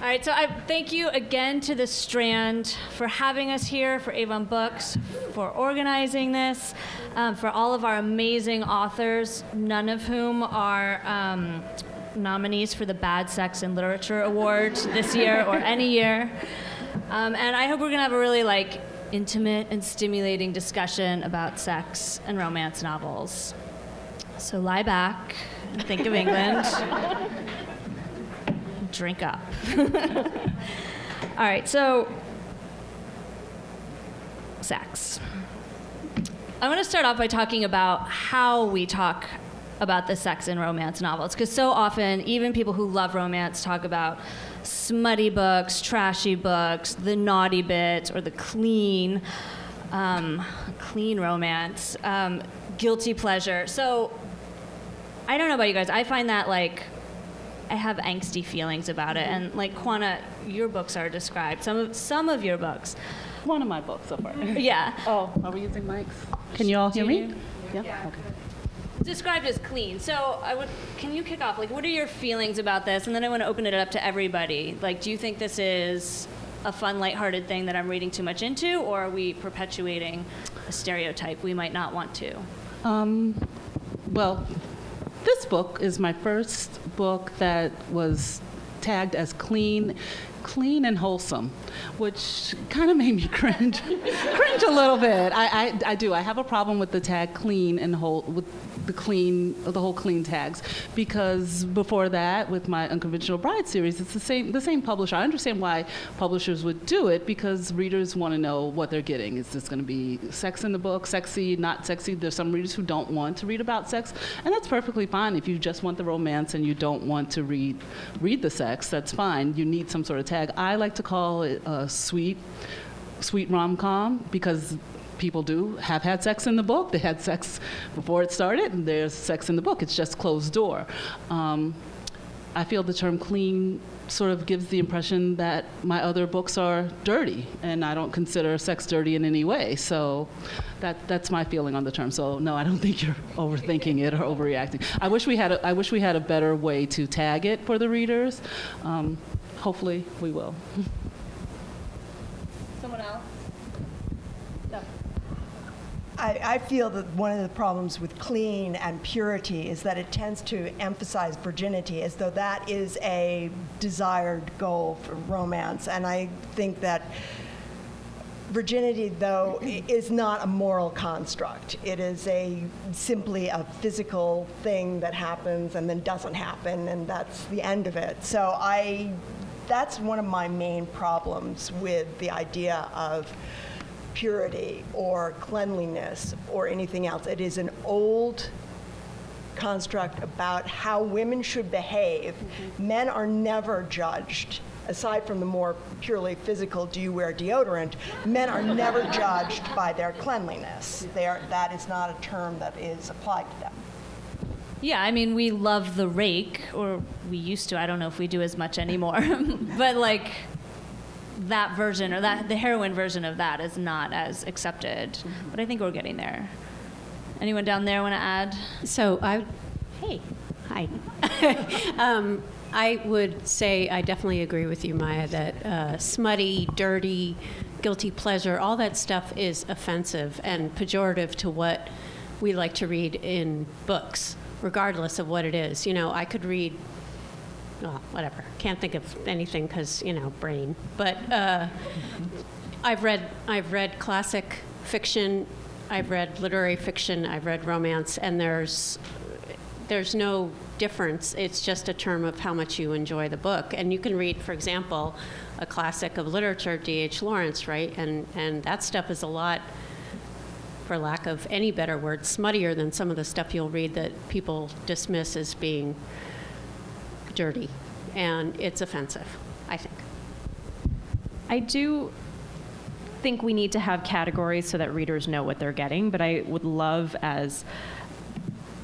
All right, so thank you again to the Strand for having us here, for Avon Books, for organizing this, for all of our amazing authors, none of whom are nominees for the Bad Sex in Literature Award this year or any year. And I hope we're gonna have a really intimate and stimulating discussion about sex and romance novels. So lie back and think of England. Drink up. All right, so sex. I want to start off by talking about how we talk about the sex in romance novels, because so often, even people who love romance talk about smutty books, trashy books, the naughty bits, or the clean romance, guilty pleasure. So I don't know about you guys. I find that I have angsty feelings about it, and Quanah, your books are described. Some of your books. One of my books so far. Yeah. Oh, are we using mics? Can you all hear me? Yeah. Okay. Described as clean. So can you kick off? What are your feelings about this? And then I want to open it up to everybody. Do you think this is a fun, lighthearted thing that I'm reading too much into, or are we perpetuating a stereotype we might not want to? Well, this book is my first book that was tagged as clean and wholesome, which kind of made me cringe a little bit. I do. I have a problem with the tag clean and with the whole clean tags, because before that, with my Unconventional Bride series, it's the same publisher. I understand why publishers would do it, because readers want to know what they're getting. Is this going to be sex in the book, sexy, not sexy? There's some readers who don't want to read about sex, and that's perfectly fine. If you just want the romance and you don't want to read the sex, that's fine. You need some sort of tag. I like to call it a sweet rom-com, because people have had sex in the book. They had sex before it started, and there's sex in the book. It's just closed door. I feel the term clean sort of gives the impression that my other books are dirty, and I don't consider sex dirty in any way. So that's my feeling on the term. So no, I don't think you're overthinking it or overreacting. I wish we had a better way to tag it for the readers. Hopefully we will. Someone else? No. I feel that one of the problems with clean and purity is that it tends to emphasize virginity as though that is a desired goal for romance. And I think that virginity, though, is not a moral construct. It is simply a physical thing that happens and then doesn't happen, and that's the end of it. So that's one of my main problems with the idea of purity or cleanliness or anything else. It is an old construct about how women should behave. Mm-hmm. Men are never judged. Aside from the more purely physical, do you wear deodorant, men are never judged by their cleanliness. That is not a term that is applied to them. Yeah, I mean, we love the rake, or we used to. I don't know if we do as much anymore. But that version, or the heroine version of that, is not as accepted. Mm-hmm. But I think we're getting there. Anyone down there want to add? So hi. I would say I definitely agree with you, Maya, that smutty, dirty, guilty pleasure, all that stuff is offensive and pejorative to what we like to read in books, regardless of what it is. I could read, whatever. Can't think of anything because, brain. But I've read classic fiction, I've read literary fiction, I've read romance, and there's no difference. It's just a term of how much you enjoy the book. And you can read, for example, a classic of literature, D.H. Lawrence, right? And that stuff is a lot, for lack of any better word, smuttier than some of the stuff you'll read that people dismiss as being dirty. And it's offensive, I think. I do think we need to have categories so that readers know what they're getting, but I would love as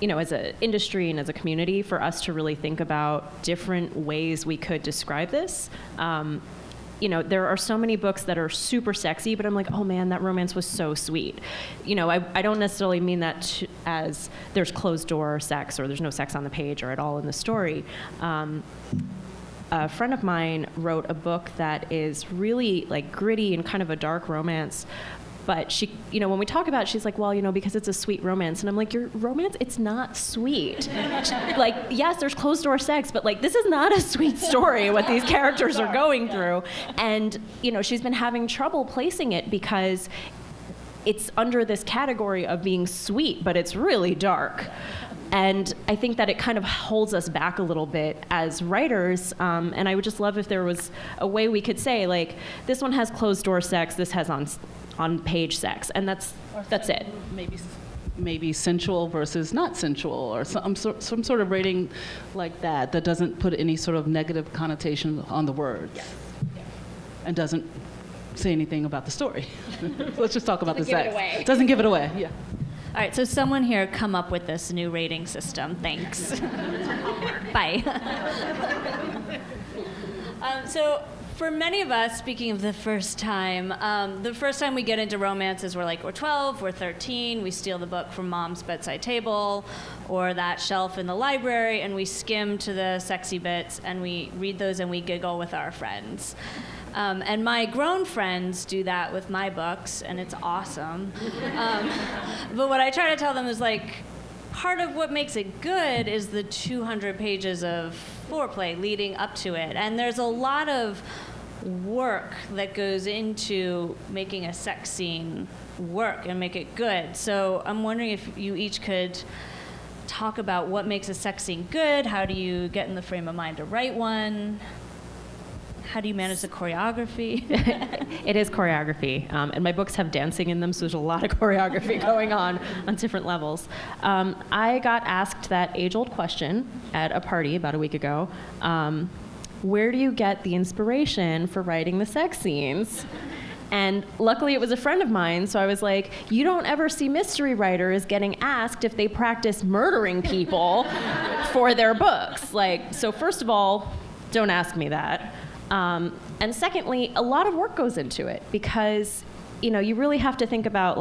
an industry and as a community, for us to really think about different ways we could describe this. There are so many books that are super sexy, but I'm like, oh man, that romance was so sweet. I don't necessarily mean that as there's closed door sex or there's no sex on the page or at all in the story. a friend of mine wrote a book that is really like gritty and kind of a dark romance. But she, when we talk about it, she's like, well, because it's a sweet romance. And I'm like, your romance, it's not sweet. Like, yes, there's closed door sex, but like, this is not a sweet story, what these characters are going through. And, she's been having trouble placing it because it's under this category of being sweet, but it's really dark. And I think that it kind of holds us back a little bit as writers. And I would just love if there was a way we could say, like, this one has closed door sex, this has on page sex, and that's it. Maybe sensual versus not sensual, or some sort of rating like that doesn't put any sort of negative connotation on the words. Yes. And doesn't say anything about the story. Let's just talk about the sex. Doesn't give it away. Yeah. All right, so someone here come up with this new rating system. Thanks. Bye. So for many of us, speaking of the first time we get into romance is we're 12, we're 13, we steal the book from mom's bedside table or that shelf in the library, and we skim to the sexy bits, and we read those and we giggle with our friends. And my grown friends do that with my books, and it's awesome. But what I try to tell them is part of what makes it good is the 200 pages of foreplay leading up to it. And there's a lot of work that goes into making a sex scene work and make it good. So I'm wondering if you each could talk about what makes a sex scene good. How do you get in the frame of mind to write one? How do you manage the choreography? It is choreography, and my books have dancing in them, so there's a lot of choreography going on different levels. I got asked that age-old question at a party about a week ago. Where do you get the inspiration for writing the sex scenes? And luckily it was a friend of mine, so I was like, you don't ever see mystery writers getting asked if they practice murdering people for their books. So first of all, don't ask me that. And secondly, a lot of work goes into it because, you really have to think about,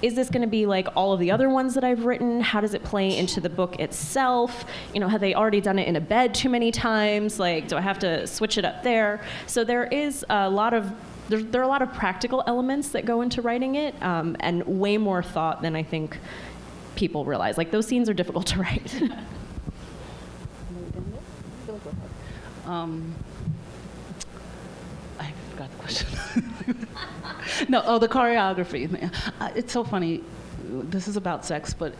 is this going to be like all of the other ones that I've written? How does it play into the book itself? Have they already done it in a bed too many times? Do I have to switch it up there? So there is there are a lot of practical elements that go into writing it, and way more thought than I think people realize. Those scenes are difficult to write. I forgot the question. No, the choreography. It's so funny. This is about sex, but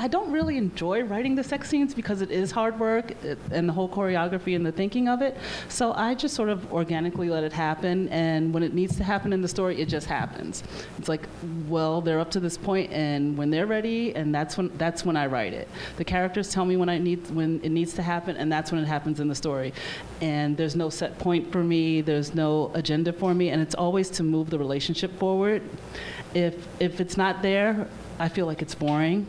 I don't really enjoy writing the sex scenes because it is hard work and the whole choreography and the thinking of it. So I just sort of organically let it happen, and when it needs to happen in the story, it just happens. It's they're up to this point, and when they're ready, and that's when I write it. The characters tell me when it needs to happen, and that's when it happens in the story. And there's no set point for me, there's no agenda for me, and it's always to move the relationship forward. If it's not there, I feel like it's boring.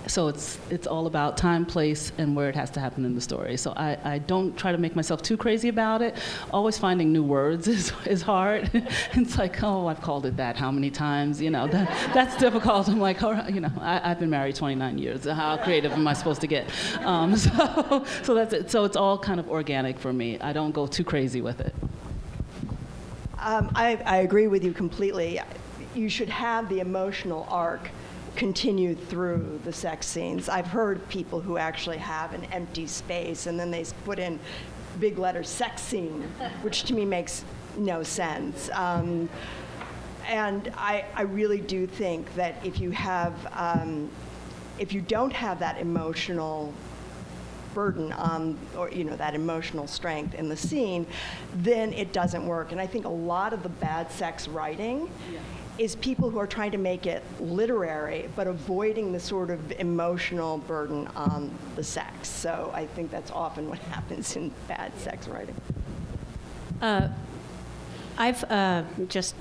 So it's all about time, place, and where it has to happen in the story. So I don't try to make myself too crazy about it. Always finding new words is hard. It's I've called it that how many times? That's difficult. I'm I've been married 29 years. How creative am I supposed to get? So that's it. So it's all kind of organic for me. I don't go too crazy with it. I agree with you completely. You should have the emotional arc continued through the sex scenes. I've heard people who actually have an empty space and then they put in big letters sex scene, which to me makes no sense. And I really do think that if you don't have that emotional burden on, or that emotional strength in the scene, then it doesn't work. And I think a lot of the bad sex writing is people who are trying to make it literary, but avoiding the sort of emotional burden on the sex. So I think that's often what happens in bad sex writing. I've just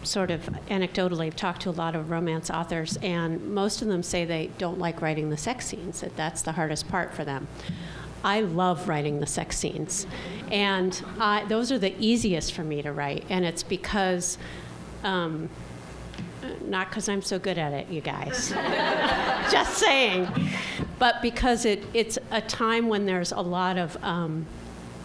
sort of anecdotally talked to a lot of romance authors, and most of them say they don't like writing the sex scenes, that that's the hardest part for them. I love writing the sex scenes, and those are the easiest for me to write, and it's because not because I'm so good at it, you guys. Just saying. But because it's a time when there's a lot of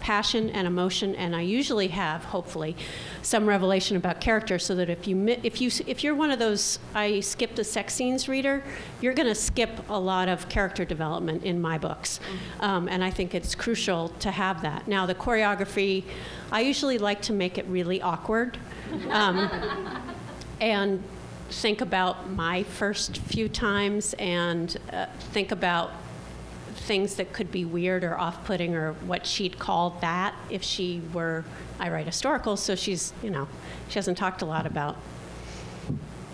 passion and emotion, and I usually have, hopefully, some revelation about character, so that if you're one of those I skip the sex scenes reader, you're going to skip a lot of character development in my books, and I think it's crucial to have that. Now, the choreography, I usually like to make it really awkward, and think about my first few times, and think about things that could be weird or off-putting, or what she'd call that if she were, I write historical, so she's, she hasn't talked a lot about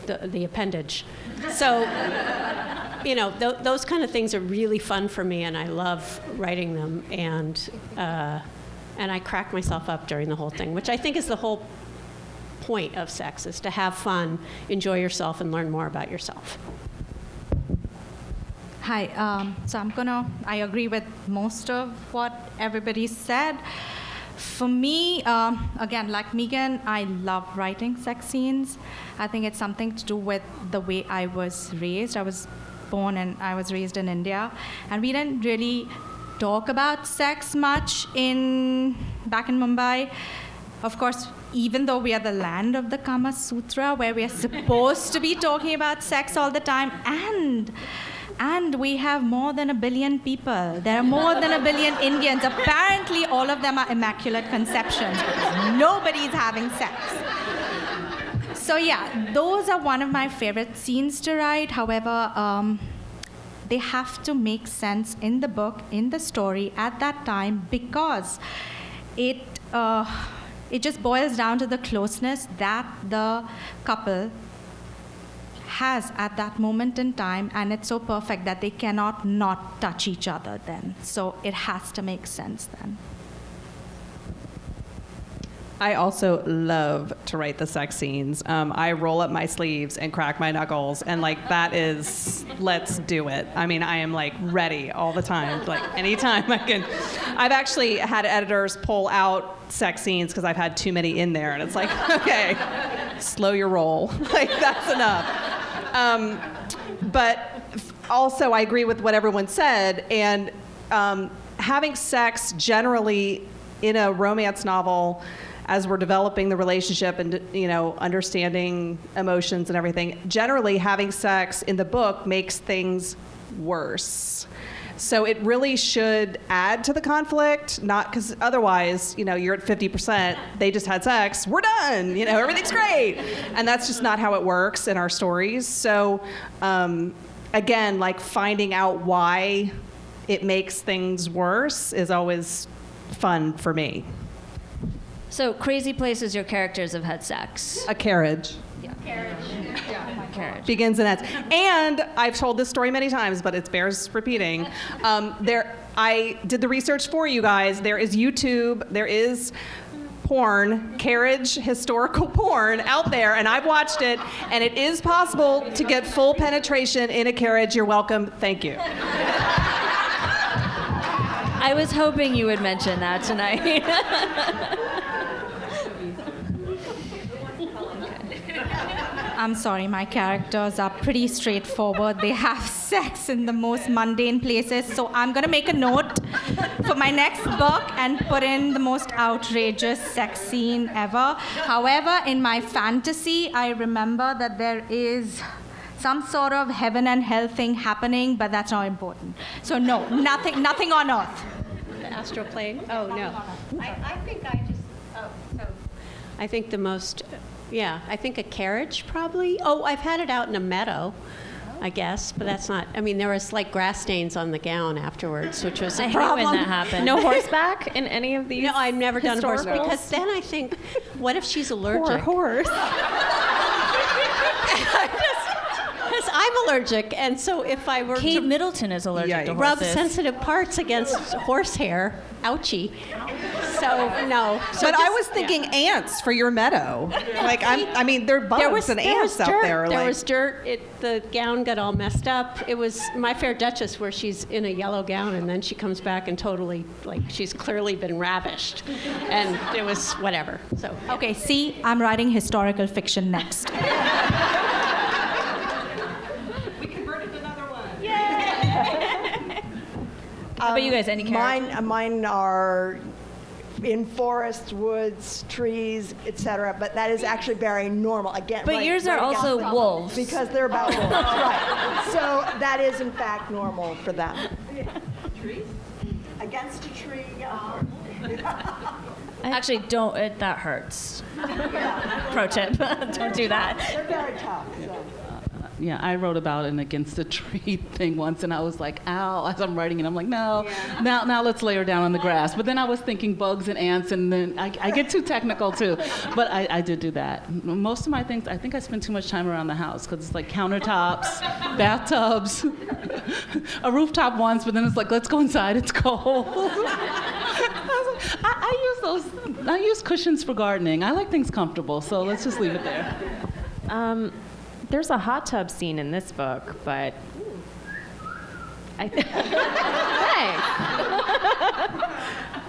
the appendage. So, those kind of things are really fun for me, and I love writing them, and I crack myself up during the whole thing, which I think is the whole point of sex, is to have fun, enjoy yourself, and learn more about yourself. Hi, so I agree with most of what everybody said. For me, again, like Megan, I love writing sex scenes. I think it's something to do with the way I was raised. I was born and I was raised in India, and we didn't really talk about sex much back in Mumbai. Of course, even though we are the land of the Kama Sutra, where we are supposed to be talking about sex all the time, and we have more than 1 billion people. There are more than 1 billion Indians. Apparently, all of them are immaculate conceptions because nobody's having sex. So yeah, those are one of my favorite scenes to write. However, they have to make sense in the book, in the story, at that time, because it just boils down to the closeness that the couple has at that moment in time, and it's so perfect that they cannot not touch each other then. So it has to make sense then. I also love to write the sex scenes. I roll up my sleeves and crack my knuckles, and that is, let's do it. I mean, I am ready all the time, anytime I can. I've actually had editors pull out sex scenes because I've had too many in there, and it's okay, slow your roll. That's enough. But also, I agree with what everyone said, and having sex generally in a romance novel, as we're developing the relationship and understanding emotions and everything, generally having sex in the book makes things worse. So it really should add to the conflict, not because otherwise, you're at 50%, they just had sex, we're done, everything's great. And that's just not how it works in our stories. So again, finding out why it makes things worse is always fun for me. So crazy places your characters have had sex. A carriage. Yeah. Carriage. Begins and ends. And I've told this story many times, but it bears repeating. I did the research for you guys. There is YouTube. There is porn, carriage historical porn out there, and I've watched it, and it is possible to get full penetration in a carriage. You're welcome. Thank you. I was hoping you would mention that tonight. I'm sorry, my characters are pretty straightforward. They have sex in the most mundane places. So I'm going to make a note for my next book and put in the most outrageous sex scene ever. However, in my fantasy, I remember that there is some sort of heaven and hell thing happening, but that's not important. So no, nothing on earth. The astral plane? Oh, no. I think I think the most... Yeah, I think a carriage probably. Oh, I've had it out in a meadow, I guess, but that's not. I mean, there was grass stains on the gown afterwards, which was a problem. I hate when that happened. No horseback in any of these? No, I've never done horse, historicals? because then I think, what if she's allergic? Poor horse. Because I'm allergic, and so if I were Kate to Middleton is allergic to rub horses. sensitive parts against horsehair, ouchie. So no. So But I was thinking ants for your meadow. I mean, there are bugs and ants out there. There was dirt. The gown got all messed up. It was My Fair Duchess, where she's in a yellow gown, and then she comes back and totally, she's clearly been ravished. And it was whatever. So yeah. Okay, see, I'm writing historical fiction next. How about you guys? Any characters? Mine are in forests, woods, trees, etc. But that is actually very normal. Again, But yours are against also them, wolves. because they're about wolves, right? So that is in fact normal for them. Trees? Against a tree. Actually, don't. That hurts. Pro tip: don't do that. They're very tough. So. Yeah, I wrote about an against a tree thing once, and I was like, ow, as I'm writing it. I'm like, no, now let's lay her down on the grass. But then I was thinking bugs and ants, and then I get too technical, too. But I did do that. Most of my things, I think I spend too much time around the house, because it's like countertops, bathtubs, a rooftop once, but then it's like, let's go inside, it's cold. I use those cushions for gardening. I like things comfortable, so let's just leave it there. There's a hot tub scene in this book, but Thanks.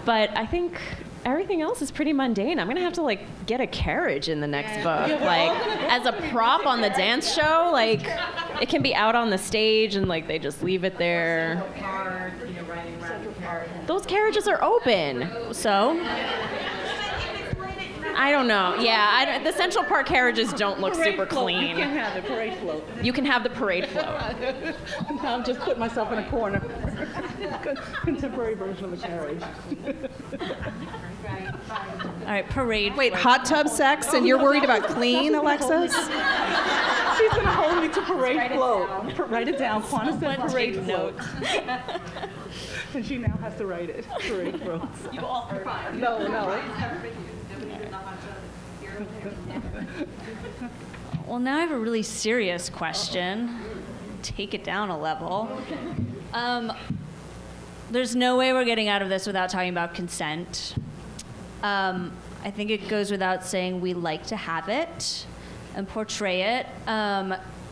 But I think everything else is pretty mundane. I'm gonna have to like get a carriage in the next book, like as a prop on the dance show. Like it can be out on the stage and like they just leave it there. Those carriages are open, so. I don't know. Yeah, the Central Park carriages don't look super clean. You can have the parade float. You can have the parade float. Now I'm just putting myself in a corner. Contemporary version of the carriage. All right, parade. Wait, float. hot tub sex, and you're worried about clean, Alexis? She's going to hold me to parade float. Write it down. Quanah said parade float. And she now has to write it. Parade floats. You all are fine. No. Well, now I have a really serious question. Take it down a level. There's no way we're getting out of this without talking about consent. I think it goes without saying we like to have it and portray it.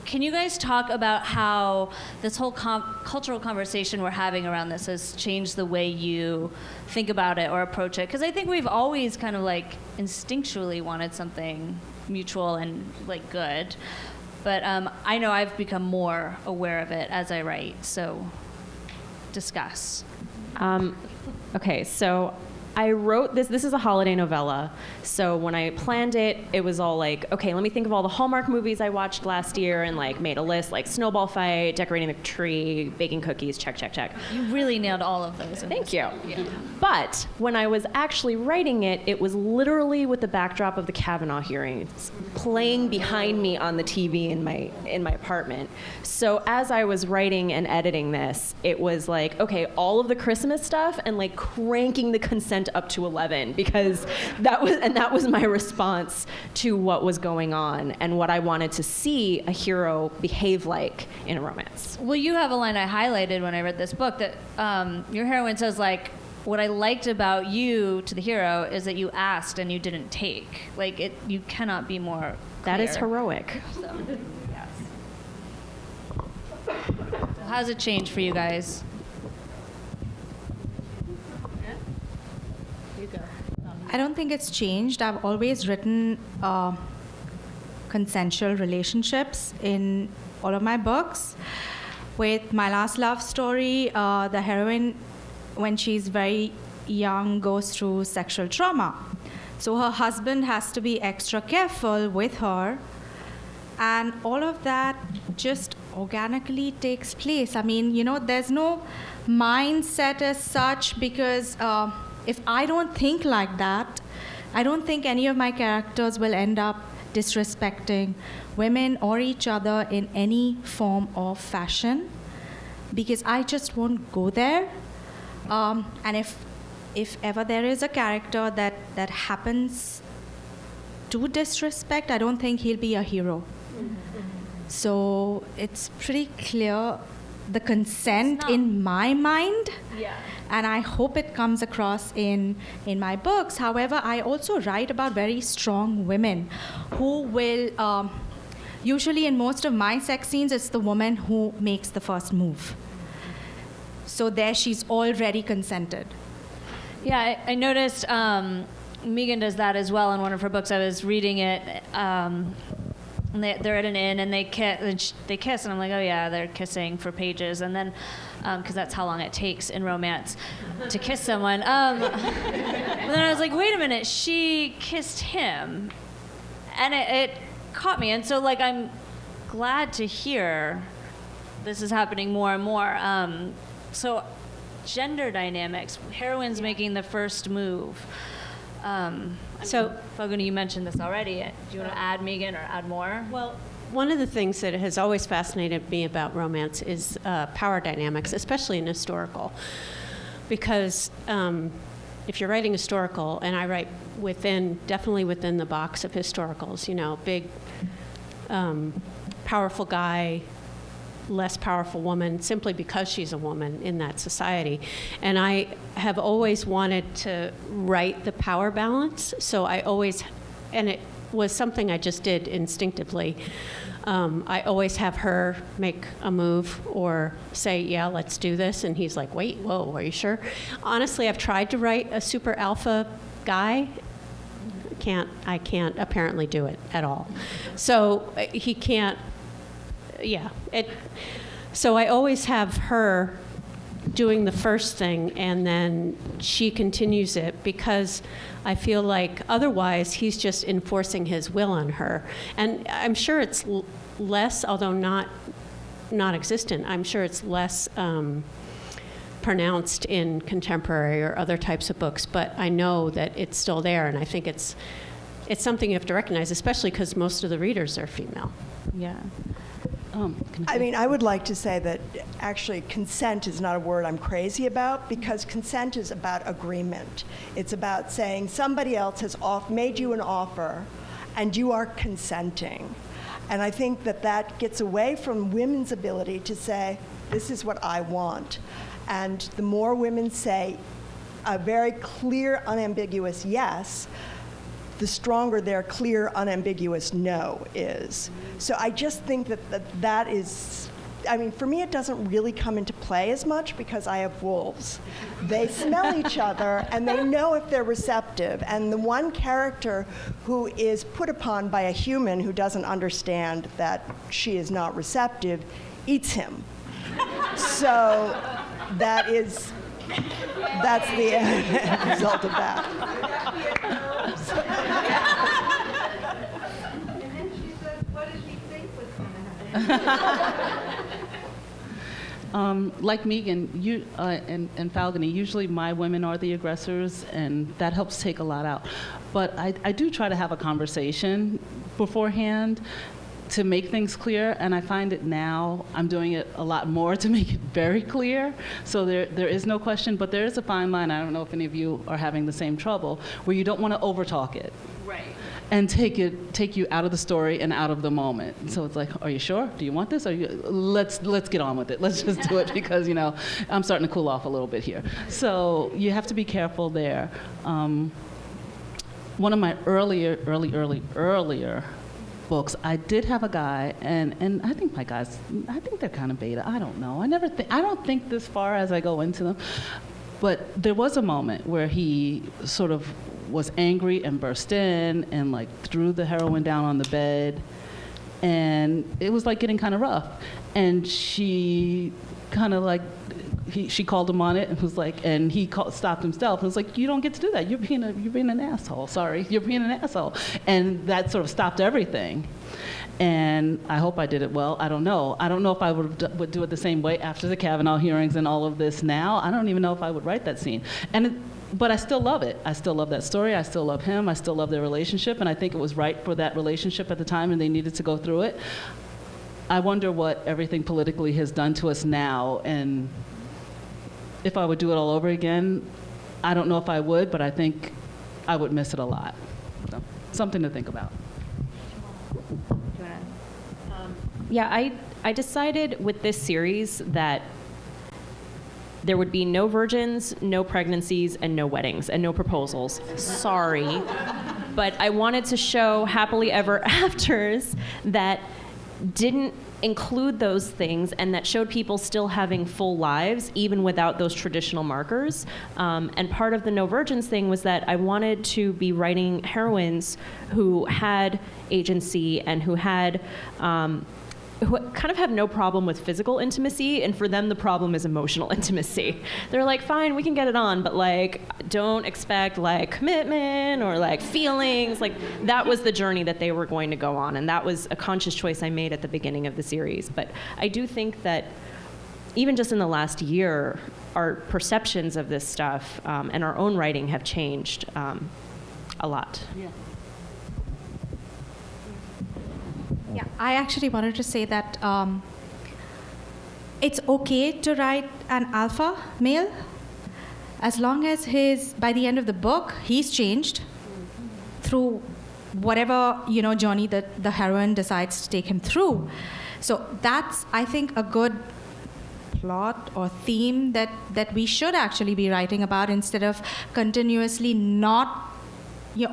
Can you guys talk about how this whole cultural conversation we're having around this has changed the way you think about it or approach it? Because I think we've always kind of like instinctually wanted something mutual and like good. But I know I've become more aware of it as I write, so discuss. Okay, so I wrote this. This is a holiday novella. So when I planned it, it was all like, okay, let me think of all the Hallmark movies I watched last year and like made a list, like snowball fight, decorating the tree, baking cookies, check, check, check. You really nailed all of those. Thank you. Yeah. But when I was actually writing it, it was literally with the backdrop of the Kavanaugh hearings playing behind me on the TV in my apartment. So as I was writing and editing this, it was like, okay, all of the Christmas stuff and like cranking the consent up to 11 because that was my response to what was going on and what I wanted to see a hero behave like in a romance. Well, you have a line I highlighted when I read this book that your heroine says, like, what I liked about you to the hero is that you asked and you didn't take. Like, you cannot be more clear. That is heroic. So, yes. So how's it changed for you guys? I don't think it's changed. I've always written consensual relationships in all of my books. With my last love story, the heroine, when she's very young, goes through sexual trauma. So her husband has to be extra careful with her. And all of that just organically takes place. I mean, there's no mindset as such because if I don't think like that, I don't think any of my characters will end up disrespecting women or each other in any form or fashion because I just won't go there. And if ever there is a character that happens to disrespect, I don't think he'll be a hero. So it's pretty clear the consent in my mind. Yeah. And I hope it comes across in my books. However, I also write about very strong women who will, usually in most of my sex scenes, it's the woman who makes the first move. So there she's already consented. Yeah, I noticed Megan does that as well in one of her books. I was reading it, and they're at an inn and they kiss, and I'm like, oh yeah, they're kissing for pages. And then because that's how long it takes in romance to kiss someone. But then I was like, wait a minute, she kissed him. And it caught me. And so, like, I'm glad to hear this is happening more and more. So gender dynamics, heroines making the first move. So, Falguni, you mentioned this already. Do you want to add, Megan, or add more? Well, one of the things that has always fascinated me about romance is power dynamics, especially in historical. Because if you're writing historical, and I write definitely within the box of historicals, you know, big, powerful guy, less powerful woman, simply because she's a woman in that society. And I have always wanted to write the power balance, so and it was something I just did instinctively. I always have her make a move or say, yeah, let's do this, and he's like, wait, whoa, are you sure? Honestly, I've tried to write a super alpha guy. I can't apparently do it at all. So he can't, so I always have her doing the first thing, and then she continues it, because I feel like otherwise he's just enforcing his will on her. And I'm sure it's less, although not existent, I'm sure it's less pronounced in contemporary or other types of books, but I know that it's still there, and I think it's something you have to recognize, especially because most of the readers are female. Yeah. I mean, I would like to say that actually consent is not a word I'm crazy about, because consent is about agreement. It's about saying somebody else has made you an offer and you are consenting. And I think that gets away from women's ability to say, this is what I want. And the more women say a very clear, unambiguous yes, the stronger their clear, unambiguous no is. So I just think that is, I mean, for me, it doesn't really come into play as much because I have wolves. They smell each other and they know if they're receptive. And the one character who is put upon by a human who doesn't understand that she is not receptive eats him. So that's the end result of that. And then she said, what did she think was going to happen? Like Megan and Falguni, usually my women are the aggressors, and that helps take a lot out. But I do try to have a conversation beforehand to make things clear, and I find it now, I'm doing it a lot more to make it very clear, so there is no question, but there is a fine line, I don't know if any of you are having the same trouble, where you don't want to overtalk it. Right. And take you out of the story and out of the moment. So it's like, are you sure? Do you want this? Let's get on with it. Let's just do it, because I'm starting to cool off a little bit here. So you have to be careful there. One of my earlier books, I did have a guy, and I think my guys, I think they're kind of beta. I don't know. I don't think this far as I go into them. But there was a moment where he sort of was angry and burst in and like threw the heroine down on the bed, and it was like getting kind of rough. And she kind of like, she called him on it and was like, and he stopped himself and was like, you don't get to do that. You're being an asshole. Sorry, you're being an asshole. And that sort of stopped everything. And I hope I did it well. I don't know. I don't know if I would do it the same way after the Kavanaugh hearings and all of this now. I don't even know if I would write that scene. But I still love it. I still love that story. I still love him. I still love their relationship. And I think it was right for that relationship at the time, and they needed to go through it. I wonder what everything politically has done to us now, and if I would do it all over again, I don't know if I would, but I think I would miss it a lot. So, something to think about. Yeah, I decided with this series that there would be no virgins, no pregnancies, and no weddings, and no proposals. Sorry. But I wanted to show happily ever afters that didn't include those things and that showed people still having full lives even without those traditional markers. And part of the no virgins thing was that I wanted to be writing heroines who had agency and who had who kind of have no problem with physical intimacy, and for them the problem is emotional intimacy. They're like, fine, we can get it on, but like, don't expect like commitment or like feelings. Like, that was the journey that they were going to go on, and that was a conscious choice I made at the beginning of the series. But I do think that even just in the last year, our perceptions of this stuff and our own writing have changed a lot. Yeah, I actually wanted to say that it's okay to write an alpha male as long as by the end of the book, he's changed through whatever, journey that the heroine decides to take him through. So that's, I think, a good plot or theme that we should actually be writing about, instead of continuously not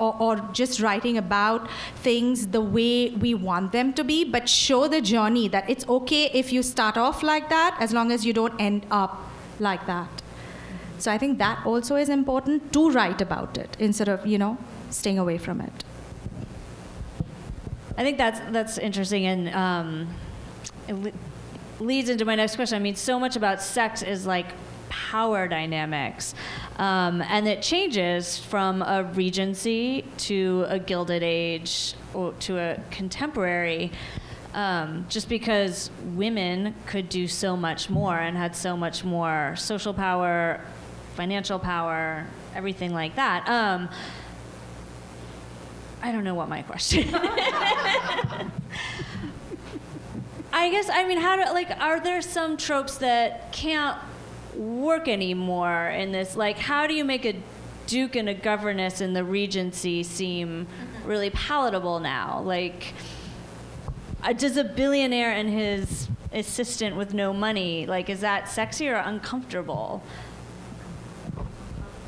or just writing about things the way we want them to be, but show the journey that it's okay if you start off like that as long as you don't end up like that. So I think that also is important to write about it instead of, staying away from it. I think that's interesting, and it leads into my next question. I mean, so much about sex is like power dynamics, and it changes from a Regency to a Gilded Age or to a contemporary, just because women could do so much more and had so much more social power, financial power, everything like that. I don't know what my question are there some tropes that can't work anymore in this? Like, how do you make a duke and a governess in the Regency seem really palatable now? Like, does a billionaire and his assistant with no money, like, is that sexy or uncomfortable?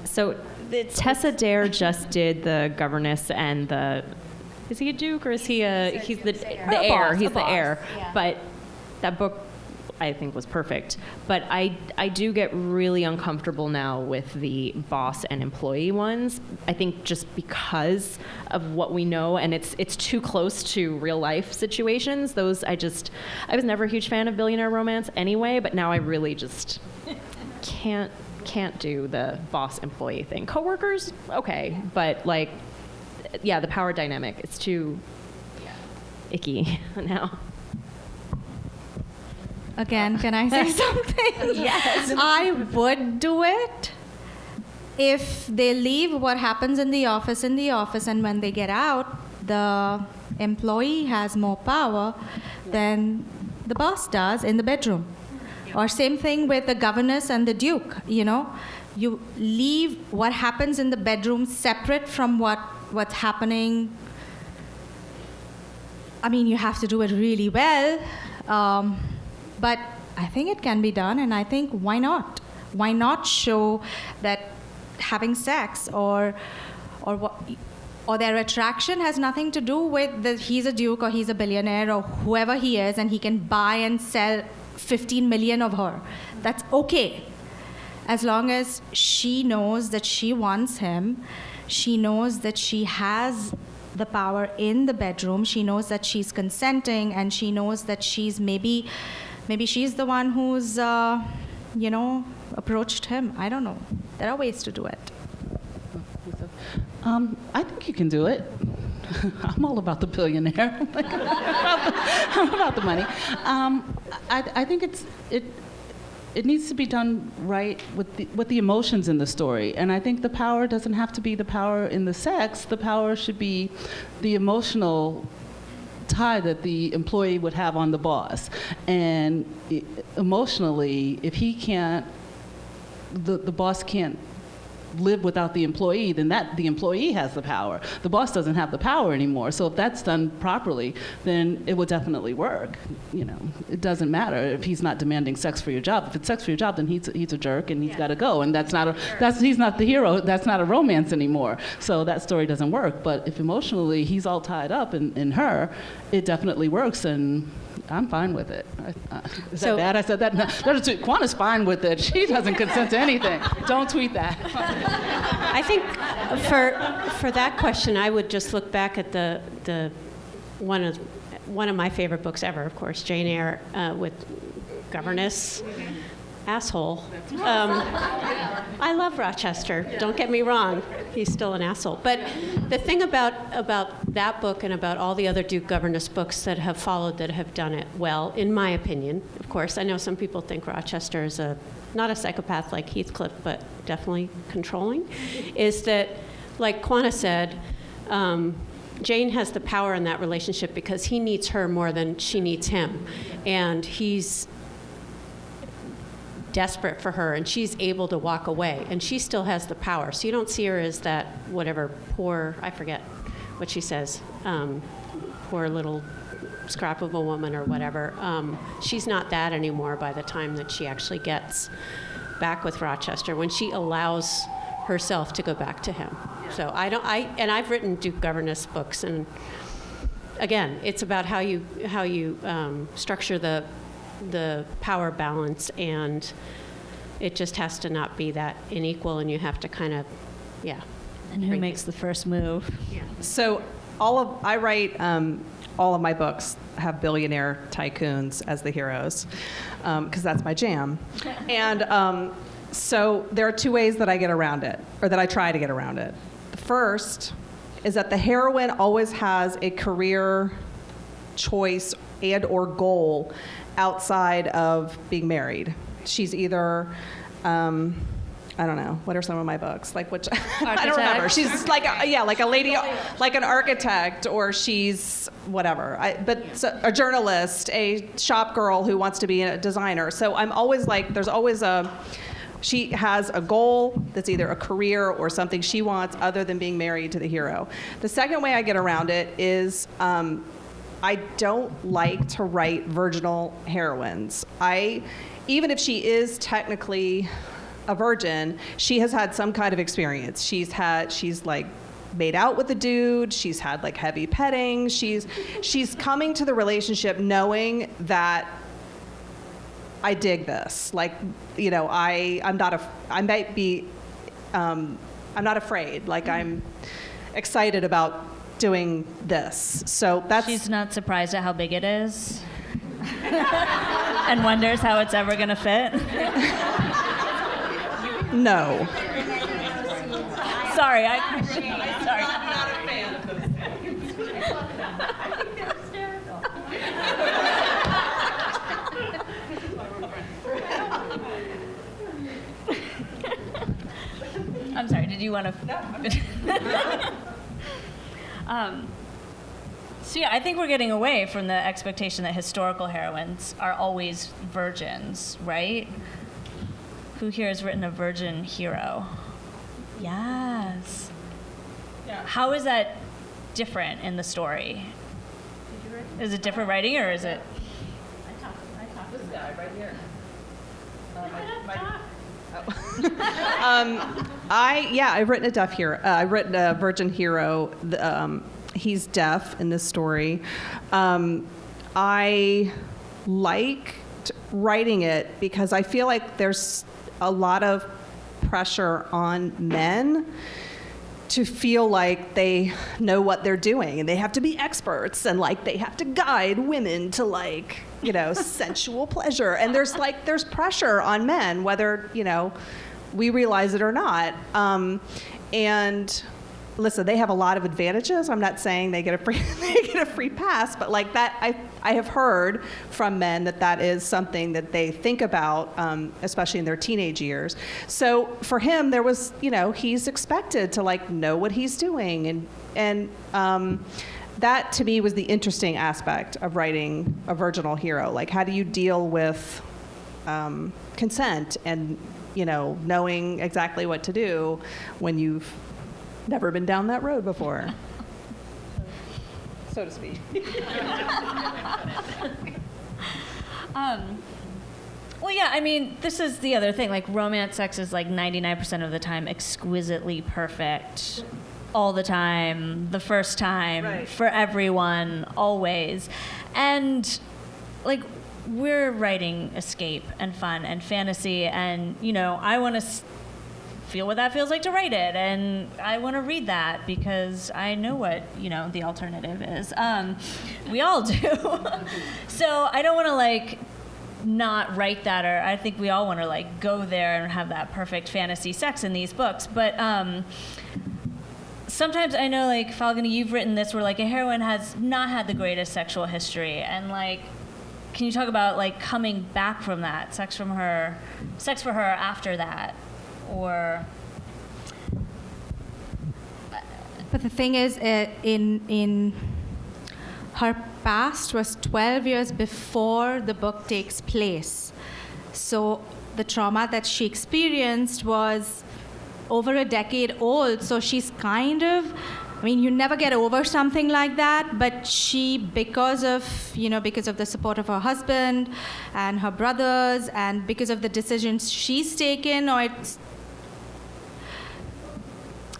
So Tessa Dare just did the governess and the, is he a duke or is he he's the heir? He's the heir. Yeah. But that book, I think, was perfect. But I do get really uncomfortable now with the boss and employee ones. I think just because of what we know, and it's too close to real life situations. I was never a huge fan of billionaire romance anyway, but now I really just can't do the boss employee thing. Coworkers, okay, but like, yeah, the power dynamic, it's too icky now. Again, can I say something? Yes. I would do it if they leave what happens in the office, and when they get out, the employee has more power than the boss does in the bedroom. Or same thing with the governess and the duke, You leave what happens in the bedroom separate from what's happening. I mean, you have to do it really well. But I think it can be done, and I think why not? Why not show that having sex or their attraction has nothing to do with he's a duke or he's a billionaire or whoever he is, and he can buy and sell 15 million of her. That's okay. As long as she knows that she wants him, she knows that she has the power in the bedroom, she knows that she's consenting, and she knows that she's maybe she's the one who's, approached him. I don't know. There are ways to do it. I think you can do it. I'm all about the billionaire. I'm about the money. I think it needs to be done right with the emotions in the story, and I think the power doesn't have to be the power in the sex. The power should be the emotional tie that the employee would have on the boss, and emotionally, if he can't, the boss can't live without the employee, then the employee has the power. The boss doesn't have the power anymore. So if that's done properly, then it will definitely work. It doesn't matter if he's not demanding sex for your job. If it's sex for your job, then he's a jerk and he's got to go. And he's not the hero. That's not a romance anymore. So that story doesn't work. But if emotionally he's all tied up in her, it definitely works, and I'm fine with it. Is that bad? I said that. No, Quanta's fine with it. She doesn't consent to anything. Don't tweet that. I think for that question, I would just look back at the one of one of my favorite books ever, of course, Jane Eyre with governess. Asshole. I love Rochester. Don't get me wrong. He's still an asshole. But the thing about that book and about all the other Duke governess books that have followed that have done it well, in my opinion, of course, I know some people think Rochester is not a psychopath like Heathcliff, but definitely controlling, is that, like Quanah said, Jane has the power in that relationship because he needs her more than she needs him. And he's desperate for her, and she's able to walk away, and she still has the power. So you don't see her as that whatever poor, I forget what she says, poor little scrap of a woman or whatever. She's not that anymore by the time that she actually gets back with Rochester, when she allows herself to go back to him. So I've written Duke governess books, and again, it's about how you structure the power balance, and it just has to not be that unequal, and you have to kind of, And who makes the first move? So I write all of my books have billionaire tycoons as the heroes, because that's my jam. And so there are two ways that I get around it, or that I try to get around it. The first is that the heroine always has a career choice and or goal outside of being married. She's either, I don't know, what are some of my books? Like which, I don't remember. She's like a lady, like an architect, or she's whatever. A journalist, a shop girl who wants to be a designer. So I'm always like, she has a goal that's either a career or something she wants other than being married to the hero. The second way I get around it is, I don't like to write virginal heroines. Even if she is technically a virgin, she has had some kind of experience. She's like made out with a dude. She's had like heavy petting. She's coming to the relationship knowing that I dig this. Like, you know, I'm not afraid. Like, I'm excited about doing this. So that's. She's not surprised at how big it is and wonders how it's ever going to fit. No. Sorry, sorry. I'm not a fan of those I'm sorry, did you want to? So yeah, I think we're getting away from the expectation that historical heroines are always virgins, right? Who here has written a virgin hero? Yes. Yeah. How is that different in the story? Is it different writing, or is it? I talked this guy right here. I've written a deaf hero. I've written a virgin hero. He's deaf in this story. I liked writing it because I feel like there's a lot of pressure on men to feel like they know what they're doing and they have to be experts and like they have to guide women to like, you know, sensual pleasure. And there's pressure on men, whether, you know, we realize it or not. And listen, they have a lot of advantages. I'm not saying they get a free pass, but like that, I have heard from men that is something that they think about, especially in their teenage years. So for him, there was, you know, he's expected to like know what he's doing, and that to me was the interesting aspect of writing a virginal hero. Like, how do you deal with consent and, you know, knowing exactly what to do when you've never been down that road before, so to speak. Well, yeah, I mean, this is the other thing. Like, romance sex is like 99% of the time exquisitely perfect, all the time, the first time, right, for everyone, always. And like, we're writing escape and fun and fantasy, and, you know, I want to feel what that feels like to write it, and I want to read that because I know what, the alternative is. We all do. So I don't want to like not write that, or I think we all want to like go there and have that perfect fantasy sex in these books. But sometimes I know, like, Falguni, you've written this where like a heroine has not had the greatest sexual history, and like, can you talk about like coming back from that, sex for her after that, or? But the thing is, in her past was 12 years before the book takes place. So the trauma that she experienced was over a decade old. So she's kind of, you never get over something like that, but she, because of the support of her husband and her brothers, and because of the decisions she's taken, or it's,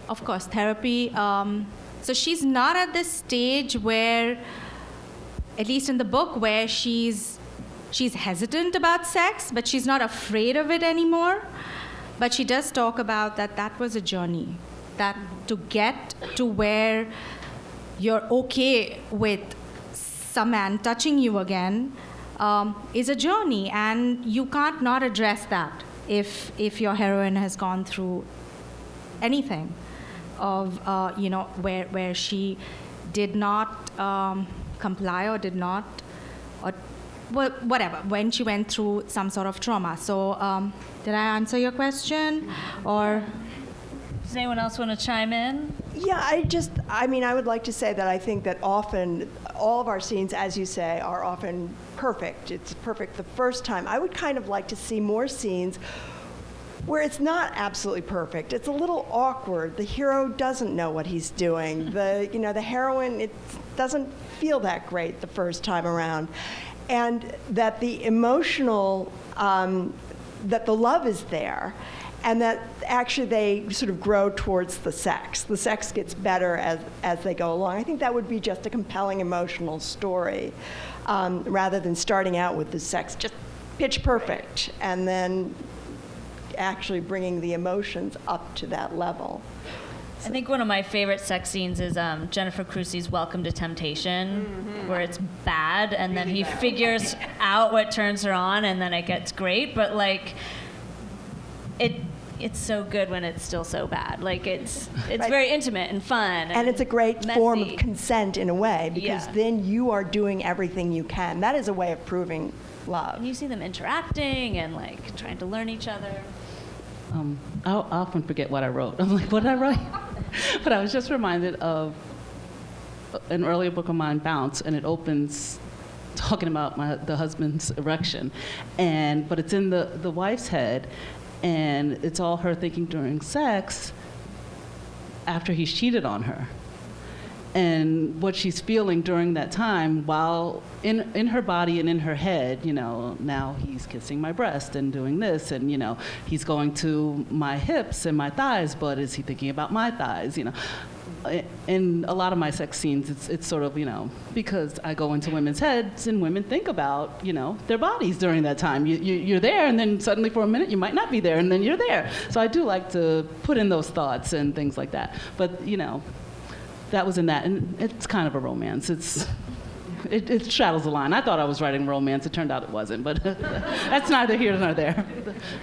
of course, therapy. So she's not at this stage where, at least in the book, where she's hesitant about sex, but she's not afraid of it anymore. But she does talk about that was a journey, that to get to where you're okay with some man touching you again is a journey, and you can't not address that if your heroine has gone through anything of where she did not comply or did not, or whatever, when she went through some sort of trauma. So did I answer your question, or? Does anyone else want to chime in? Yeah, I would like to say that I think that often all of our scenes, as you say, are often perfect. It's perfect the first time. I would kind of like to see more scenes where it's not absolutely perfect. It's a little awkward. The hero doesn't know what he's doing. The heroine, it doesn't feel that great the first time around. And that the emotional, that the love is there, and that actually they sort of grow towards the sex. The sex gets better as they go along. I think that would be just a compelling emotional story, rather than starting out with the sex just pitch perfect and then actually bringing the emotions up to that level. I think one of my favorite sex scenes is Jennifer Crusoe's Welcome to Temptation, where it's bad, and then he figures out what turns her on, and then it gets great. But like, it's so good when it's still so bad. Like it's right. Very intimate and fun, and it's a great messy form of consent in a way, because Yeah. then you are doing everything you can. That is a way of proving love. And you see them interacting and like trying to learn each other. I often forget what I wrote. I'm like, what did I write? But I was just reminded of an earlier book of mine, Bounce, and it opens talking about the husband's erection, but it's in the wife's head, and it's all her thinking during sex after he's cheated on her, and what she's feeling during that time while in her body and in her head. Now he's kissing my breast and doing this, and he's going to my hips and my thighs, but is he thinking about my thighs? In a lot of my sex scenes, it's sort of, because I go into women's heads and women think about, their bodies during that time. You're there, and then suddenly for a minute you might not be there, and then you're there. So I do like to put in those thoughts and things like that. But, that was in that, and it's kind of a romance. It straddles the line. I thought I was writing romance. It turned out it wasn't, but that's neither here nor there.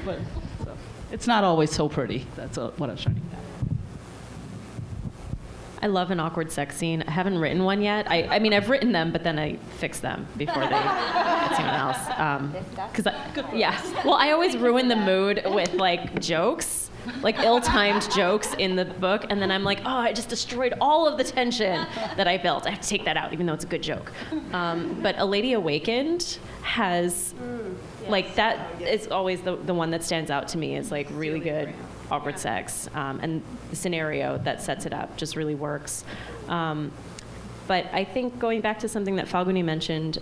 But so, it's not always so pretty. That's what I was trying to get at. I love an awkward sex scene. I haven't written one yet. I mean, I've written them, but then I fix them before they get someone else. Well, I always ruin the mood with like jokes. Like ill-timed jokes in the book, and then I'm like, oh, I just destroyed all of the tension that I built. I have to take that out, even though it's a good joke. But A Lady Awakened has, like, that is always the one that stands out to me as like really good awkward sex, and the scenario that sets it up just really works. But I think going back to something that Falguni mentioned,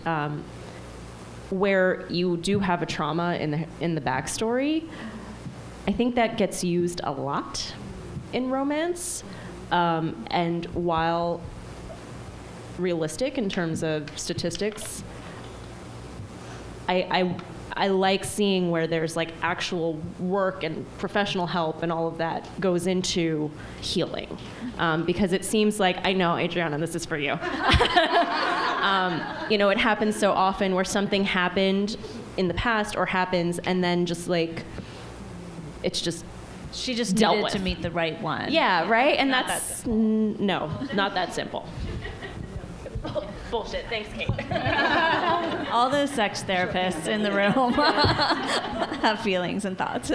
where you do have a trauma in the backstory, I think that gets used a lot in romance, and while realistic in terms of statistics, I I like seeing where there's like actual work and professional help and all of that goes into healing. Because it seems like, I know, Adriana, this is for you. It happens so often where something happened in the past or happens and then just like, it's just She just dealt needed with. to meet the right one. Yeah, right? And Not that's, no, not that simple. Bullshit, thanks, Kate. All the sex therapists in the room have feelings and thoughts.